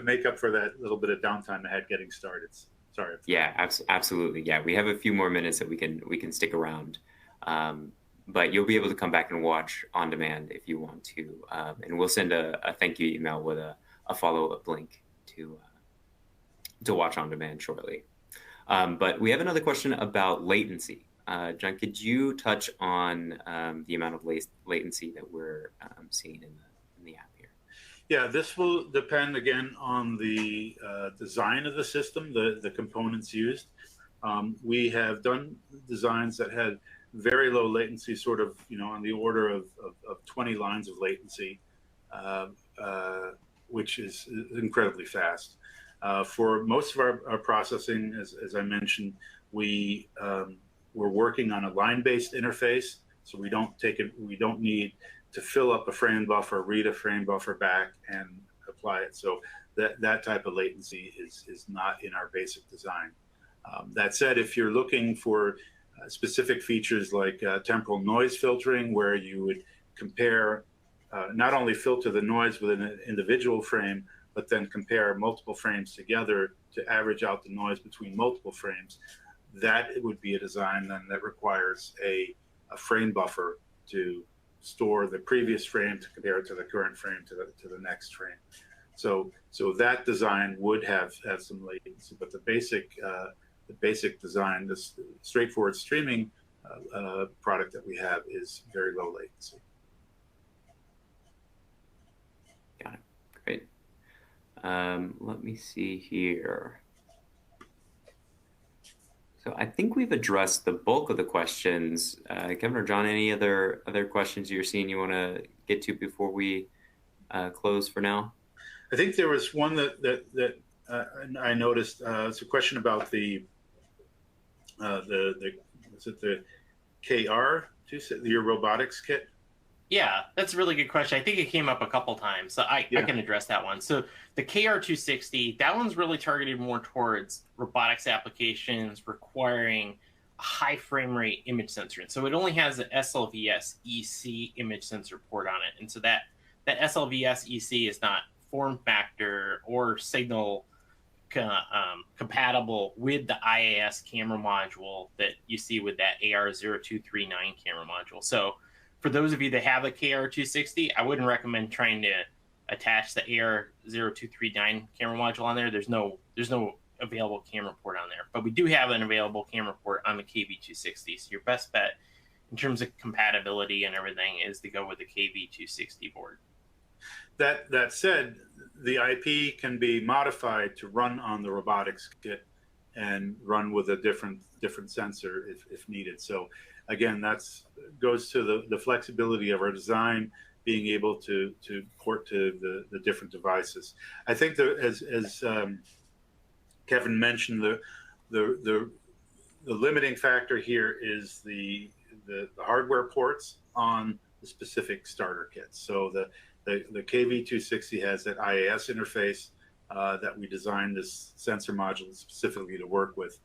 make up for that little bit of downtime I had getting started. Sorry. Yeah, absolutely. Yeah, we have a few more minutes that we can stick around, but you'll be able to come back and watch on demand if you want to, and we'll send a thank you email with a follow-up link to watch on demand shortly. But we have another question about latency. John, could you touch on the amount of latency that we're seeing in the app here? Yeah, this will depend again on the design of the system, the components used. We have done designs that had very low latency, sort of, on the order of 20 lines of latency, which is incredibly fast. For most of our processing, as I mentioned, we're working on a line-based interface. So we don't need to fill up a frame buffer, read a frame buffer back, and apply it. So that type of latency is not in our basic design. That said, if you're looking for specific features like temporal noise filtering, where you would compare, not only filter the noise within an individual frame, but then compare multiple frames together to average out the noise between multiple frames, that would be a design then that requires a frame buffer to store the previous frame to compare it to the current frame to the next frame. So that design would have some latency, but the basic design, this straightforward streaming product that we have, is very low latency. Got it. Great. Let me see here. So I think we've addressed the bulk of the questions. Kevin or John, any other questions you're seeing you want to get to before we close for now? I think there was one that I noticed. It's a question about the KR, your robotics kit? Yeah, that's a really good question. I think it came up a couple times, so I can address that one. So the KR260, that one's really targeted more towards robotics applications requiring a high frame rate image sensor. And so it only has an SLVS EC image sensor port on it. And so that SLVS EC is not form factor or signal compatible with the IIS camera module that you see with that AR0239 camera module. So for those of you that have a KR260, I wouldn't recommend trying to attach the AR0239 camera module on there. There's no available camera port on there, but we do have an available camera port on the KV260. So your best bet in terms of compatibility and everything is to go with the KV260 board. That said, the IP can be modified to run on the robotics kit and run with a different sensor if needed. So again, that's goes to the flexibility of our design, being able to port to the different devices. I think that as Kevin mentioned, the limiting factor here is the hardware ports on the specific starter kits. So the KV260 has that IIS interface that we designed this sensor module specifically to work with.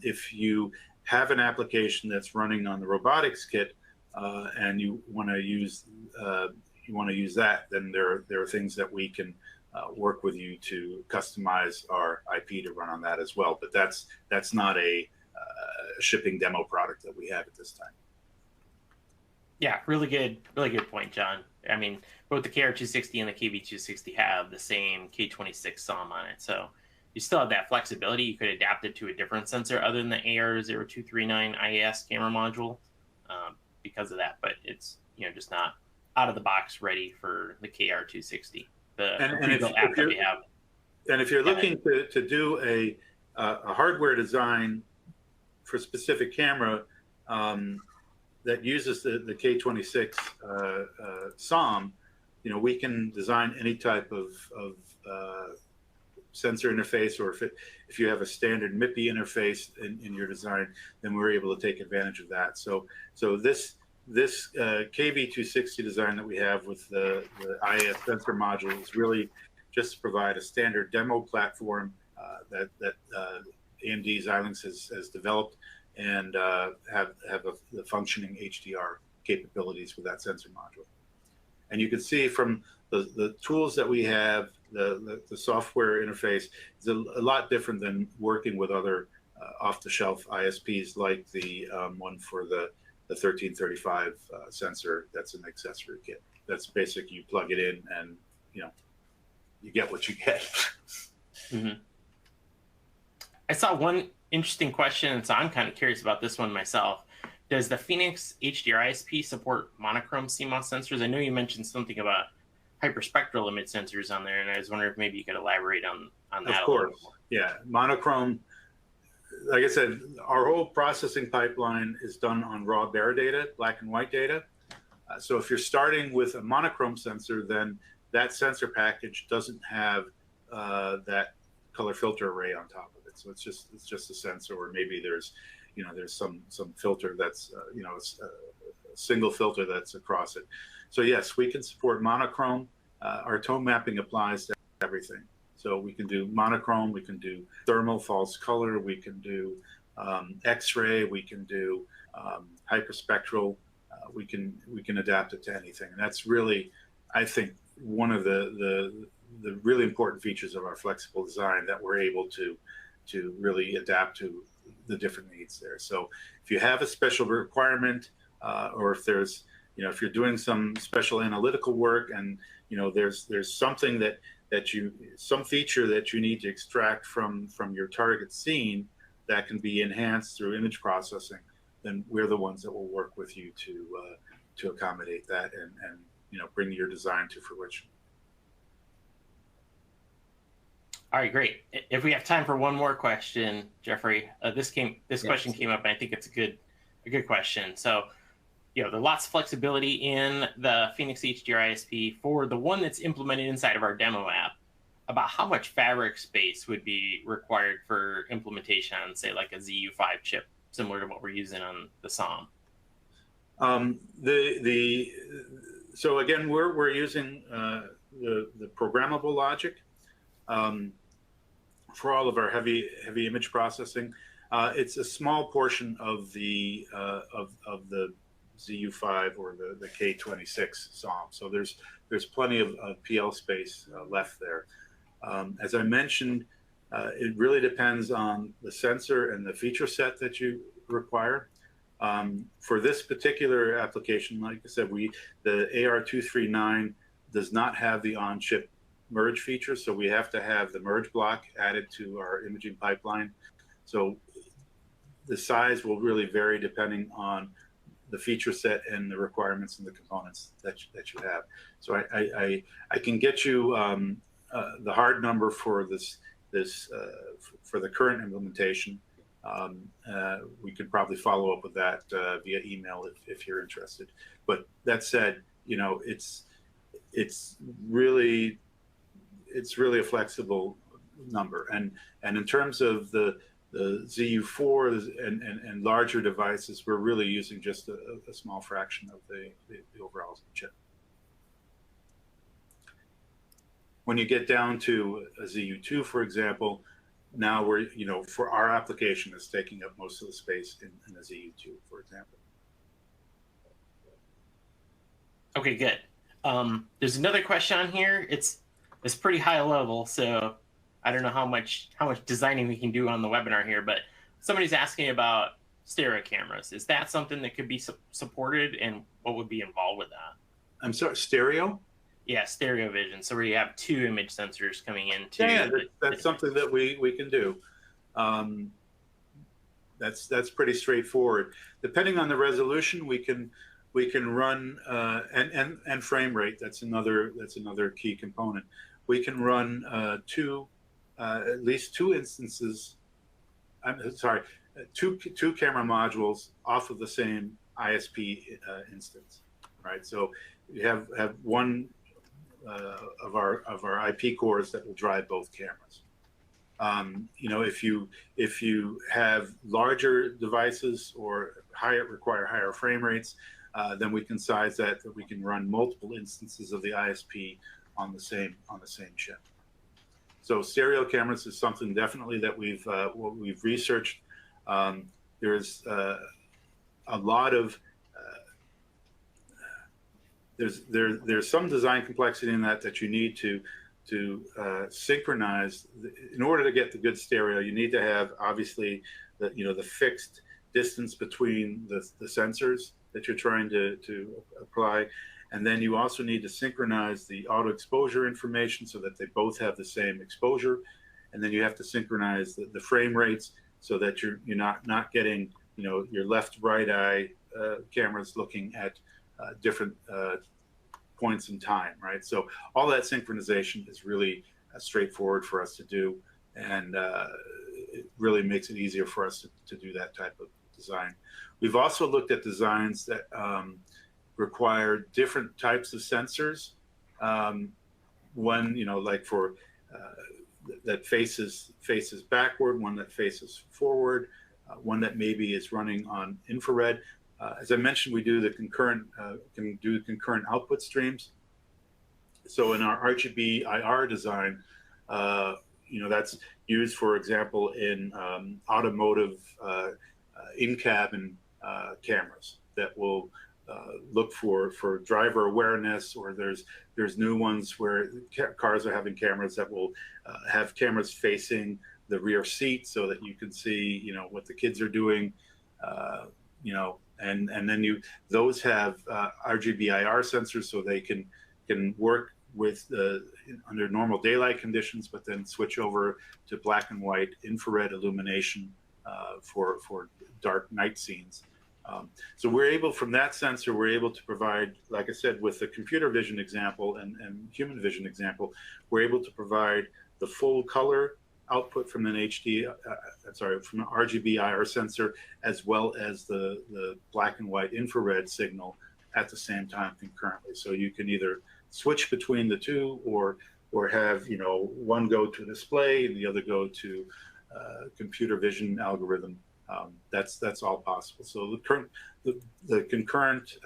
If you have an application that's running on the robotics kit and you want to use that, then there are things that we can work with you to customize our IP to run on that as well. But that's not a shipping demo product that we have at this time. Yeah, really good point, John. I mean, both the KR260 and the KV260 have the same K26 SOM on it, so you still have that flexibility. You could adapt it to a different sensor other than the AR0239 IIS camera module because of that, but it's just not out of the box ready for the KR260. If you're looking to do a hardware design for a specific camera that uses the K26 SOM, we can design any type of sensor interface, or if you have a standard MIPI interface in your design, then we're able to take advantage of that. So this KV260 design that we have with the IIS sensor module is really just to provide a standard demo platform that AMD Xilinx has developed, and have the functioning HDR capabilities with that sensor module. And you can see from the tools that we have, the software interface is a lot different than working with other off-the-shelf ISPs like the one for the 1335 sensor that's an accessory kit. That's basic. You plug it in and you get what you get. Mm-hmm. I saw one interesting question, and so I'm kind of curious about this one myself. Does the Phoenix HDR ISP support monochrome CMOS sensors? I know you mentioned something about hyperspectral image sensors on there, and I was wondering if maybe you could elaborate on that. Of course, yeah. Monochrome, like I said, our whole processing pipeline is done on raw bare data, black and white data. So if you're starting with a monochrome sensor, then that sensor package doesn't have that color filter array on top of it. So it's just a sensor, or maybe there's some filter that's single filter that's across it. So yes, we can support monochrome. Our tone mapping applies to everything. So we can do monochrome, we can do thermal false color, we can do X-ray, we can do hyperspectral. We can adapt it to anything, and that's really, I think, one of the really important features of our flexible design, that we're able to really adapt to the different needs there. So if you have a special requirement, or if there's, if you're doing some special analytical work, and there's something some feature that you need to extract from your target scene that can be enhanced through image processing, then we're the ones that will work with you to accommodate that and bring your design to fruition. All right, great. If we have time for one more question, Jeffrey, this question came up, and I think it's a good question. So, there's lots of flexibility in the Phoenix HDR ISP for the one that's implemented inside of our demo app. About how much fabric space would be required for implementation on, say, like a ZU5 chip, similar to what we're using on the SOM? So again, we're using the programmable logic for all of our heavy image processing. It's a small portion of the ZU5 or the K26 SOM. So there's plenty of PL space left there. As I mentioned, it really depends on the sensor and the feature set that you require. For this particular application, like I said, the AR239 does not have the on-chip merge feature, so we have to have the merge block added to our imaging pipeline. So the size will really vary depending on the feature set and the requirements and the components that you have. So I can get you the hard number for for the current implementation. We could probably follow up with that via email if you're interested. But that said, it's really a flexible number. And in terms of the ZU4 and larger devices, we're really using just a small fraction of the overall chip. When you get down to a ZU2, for example, now we're, for our application, it's taking up most of the space in a ZU2, for example. Okay, good. There's another question on here. It's pretty high level, so I don't know how much designing we can do on the webinar here, but somebody's asking about stereo cameras. Is that something that could be supported, and what would be involved with that? I'm sorry, stereo? Yeah, stereo vision. So where you have two image sensors coming into. Yeah, that's something that we can do. That's pretty straightforward. Depending on the resolution, we can run and frame rate. That's another key component. We can run at least two instances. I'm sorry, two camera modules off of the same ISP instance, right? So you have one of our IP cores that will drive both cameras. If you have larger devices or require higher frame rates, then we can size that we can run multiple instances of the ISP on the same chip. So stereo cameras is something definitely that we've researched. There's a lot of there's some design complexity in that you need to synchronize. In order to get the good stereo, you need to have obviously the fixed distance between the sensors that you're trying to apply, and then you also need to synchronize the auto exposure information so that they both have the same exposure, and then you have to synchronize the frame rates so that you're not getting your left right eye cameras looking at different points in time, right? So all that synchronization is really straightforward for us to do, and it really makes it easier for us to do that type of design. We've also looked at designs that require different types of sensors. One, like for that faces backward, one that faces forward, one that maybe is running on infrared. As I mentioned, we do the concurrent, can do concurrent output streams. So in our RGB IR design, that's used, for example, in automotive in-cabin cameras that will look for driver awareness, or there's new ones where cars are having cameras that will have cameras facing the rear seat so that you can see, what the kids are doing, and then those have RGB IR sensors, so they can work with under normal daylight conditions, but then switch over to black and white infrared illumination for dark night scenes. So we're able, from that sensor, we're able to provide, like I said, with the computer vision example and human vision example, we're able to provide the full color output from an from an RGB IR sensor, as well as the black and white infrared signal at the same time concurrently. So you can either switch between the two, or have one go to display and the other go to computer vision algorithm. That's all possible. So the concurrent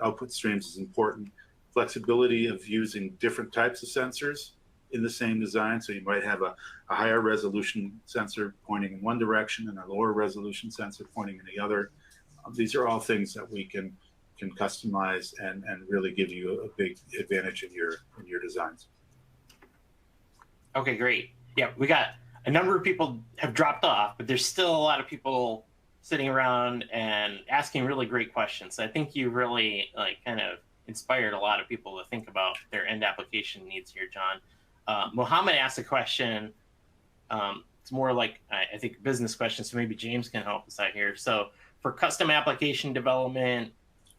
output streams is important. Flexibility of using different types of sensors in the same design. So you might have a higher resolution sensor pointing in one direction and a lower resolution sensor pointing in the other. These are all things that we can customize and really give you a big advantage in your designs. Okay, great. Yeah, we got a number of people have dropped off, but there's still a lot of people sitting around and asking really great questions. So I think you really kind of inspired a lot of people to think about their end application needs here, John. Mohammed asked a question. It's more like, I think, a business question, so maybe James can help us out here. So for custom application development,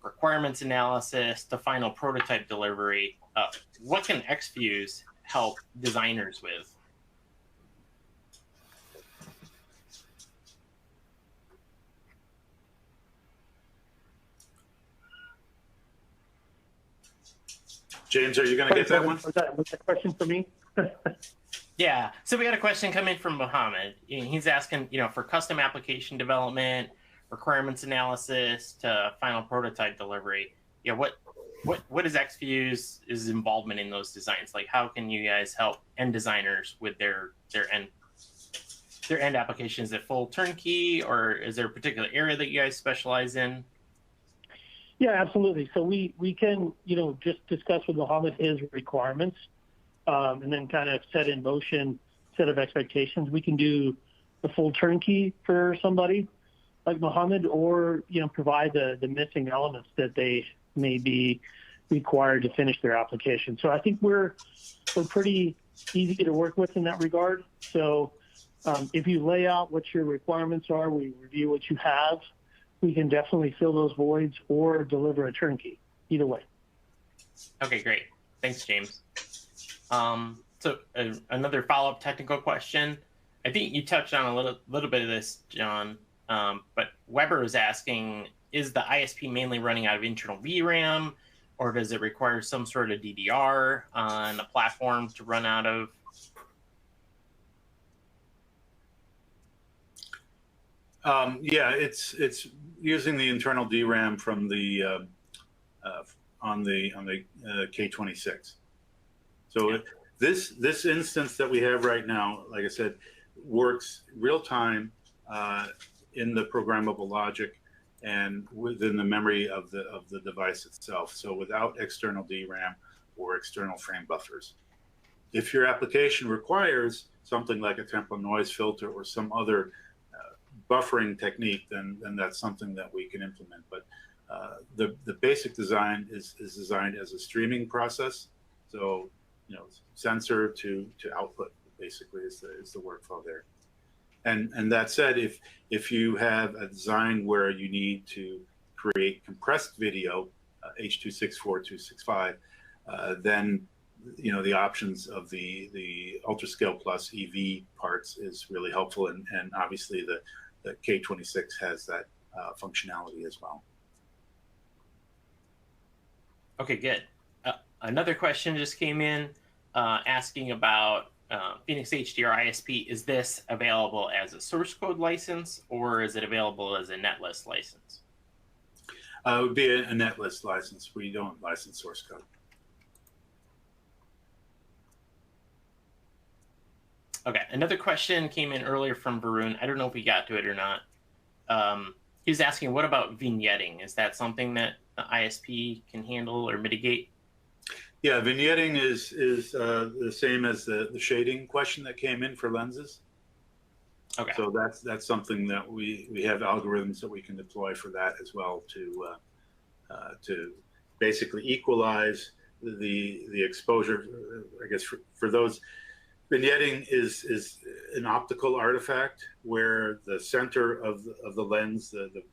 requirements analysis, to final prototype delivery, what can Xfuse help designers with? James, are you going to get that one? Was that a question for me? Yeah. So we had a question come in from Mohammed. He's asking, for custom application development, requirements analysis, to final prototype delivery, what is Xfuse's involvement in those designs? Like, how can you guys help end designers with their end application? Is it full turnkey, or is there a particular area that you guys specialize in? Yeah, absolutely. So we can, just discuss with Mohammed his requirements, and then kind of set in motion set of expectations. We can do the full turnkey for somebody like Mohammed, or, provide the missing elements that they may be required to finish their application. So I think we're pretty easy to work with in that regard. So if you lay out what your requirements are, we review what you have, we can definitely fill those voids or deliver a turnkey, either way. Okay, great. Thanks, James. So another follow-up technical question. I think you touched on a little bit of this, John, but Weber is asking, is the ISP mainly running out of internal VRAM, or does it require some sort of DDR on a platform to run out of? Yeah, it's using the internal DRAM from the on the K26. So yeah. This instance that we have right now, like I said, works real time in the programmable logic and within the memory of the device itself. So without external DRAM or external frame buffers. If your application requires something like a temporal noise filter or some other buffering technique, then that's something that we can implement. But the basic design is designed as a streaming process. So sensor to output basically is the workflow there. And that said, if you have a design where you need to create compressed video, H.264, 265, then the options of the UltraScale Plus EV parts is really helpful, and obviously the K26 has that functionality as well. Okay, good. Another question just came in asking about Phoenix HDR ISP, is this available as a source code license or is it available as a netlist license? It would be a netlist license. We don't license source code. Okay, another question came in earlier from Varun. I don't know if we got to it or not. He's asking, what about vignetting? Is that something that the ISP can handle or mitigate? Yeah, vignetting is the same as the shading question that came in for lenses. Okay. So that's something that we have algorithms that we can deploy for that as well to basically equalize the exposure. I guess for those, vignetting is an optical artifact where the center of the lens, the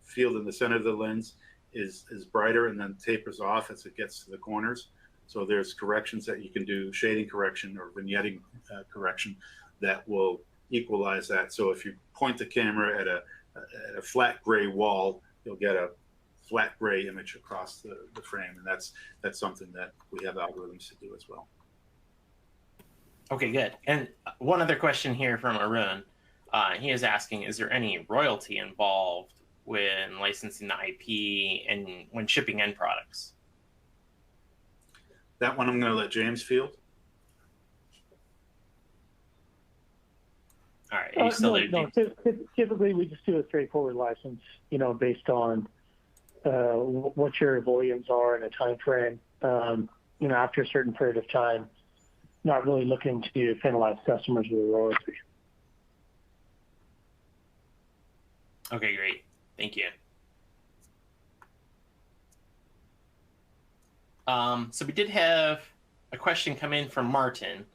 field in the center of the lens is brighter and then tapers off as it gets to the corners. So there's corrections that you can do, shading correction or vignetting correction, that will equalize that. So if you point the camera at a flat gray wall, you'll get a flat gray image across the frame, and that's something that we have algorithms to do as well. Okay, good. And one other question here from Arun. He is asking, is there any royalty involved when licensing the IP and when shipping end products? That one I'm going to let James field. All right, are you still there? No, typically we just do a straightforward license, based on what your volumes are in a time frame. After a certain period of time, not really looking to penalize customers with a royalty. Okay, great. Thank you. So we did have a question come in from Martin.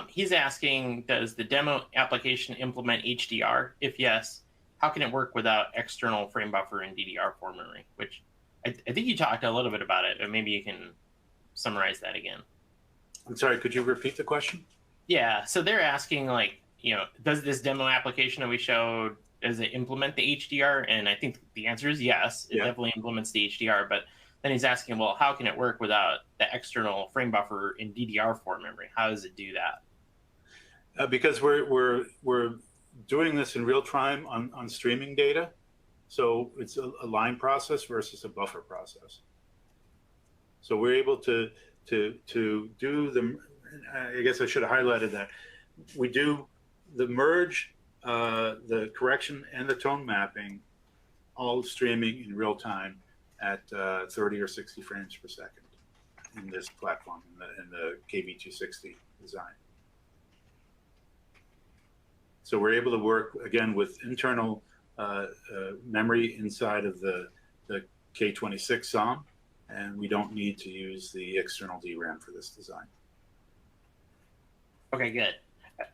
He's asking, does the demo application implement HDR? If yes, how can it work without external frame buffer and DDR4 memory? Which I think you talked a little bit about it, but maybe you can summarize that again. I'm sorry, could you repeat the question? Yeah, so they're asking, does this demo application that we showed, does it implement the HDR? And I think the answer is yes, it definitely implements the HDR, but then he's asking, well, how can it work without the external frame buffer in DDR4 memory? How does it do that? Because we're doing this in real time on streaming data, so it's a line process versus a buffer process. So we're able to do the. I guess I should have highlighted that we do the merge, the correction, and the tone mapping, all streaming in real time at 30 or 60 frames per second in this platform, in the KB260 design. So we're able to work, again, with internal memory inside of the K26 SOM, and we don't need to use the external DRAM for this design. Okay, good.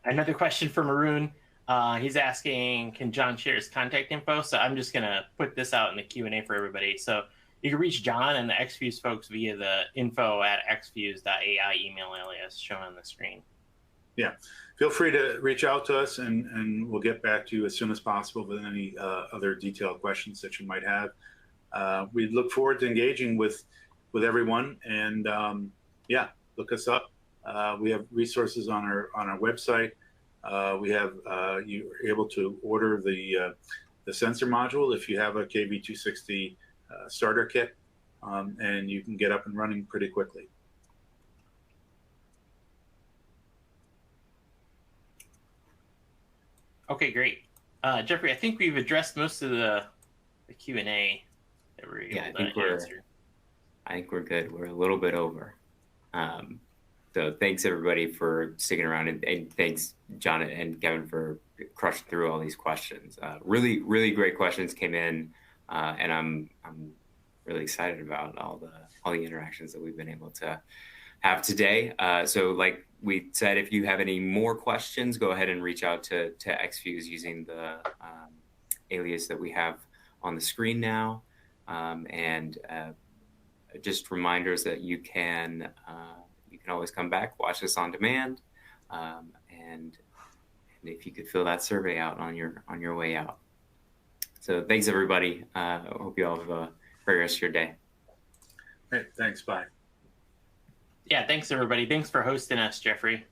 Another question from Arun. He's asking, can John share his contact info? So I'm just going to put this out in the Q&A for everybody. So you can reach John and the Xfuse folks via the info@xfuse.ai email alias shown on the screen. Yeah, feel free to reach out to us, and we'll get back to you as soon as possible with any other detailed questions that you might have. We look forward to engaging with everyone, and yeah, look us up. We have resources on our website. We have you're able to order the sensor module if you have a KB260 starter kit, and you can get up and running pretty quickly. Okay, great. Jeffrey, I think we've addressed most of the Q&A that we're able to answer. I think we're good. We're a little bit over. So thanks everybody for sticking around, and thanks John and Kevin for crushing through all these questions. Really, really great questions came in, and I'm really excited about all the interactions that we've been able to have today. So like we said, if you have any more questions, go ahead and reach out to Xfuse using the alias that we have on the screen now, and just reminders that you can always come back, watch this on demand, and if you could fill that survey out on your way out. So thanks everybody. I hope you all have a great rest of your day. Great, thanks. Bye. Yeah, thanks everybody. Thanks for hosting us, Jeffrey.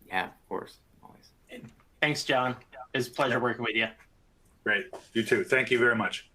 Yeah, of course. Always. Thanks, John. It's a pleasure working with you. Great. You too. Thank you very much.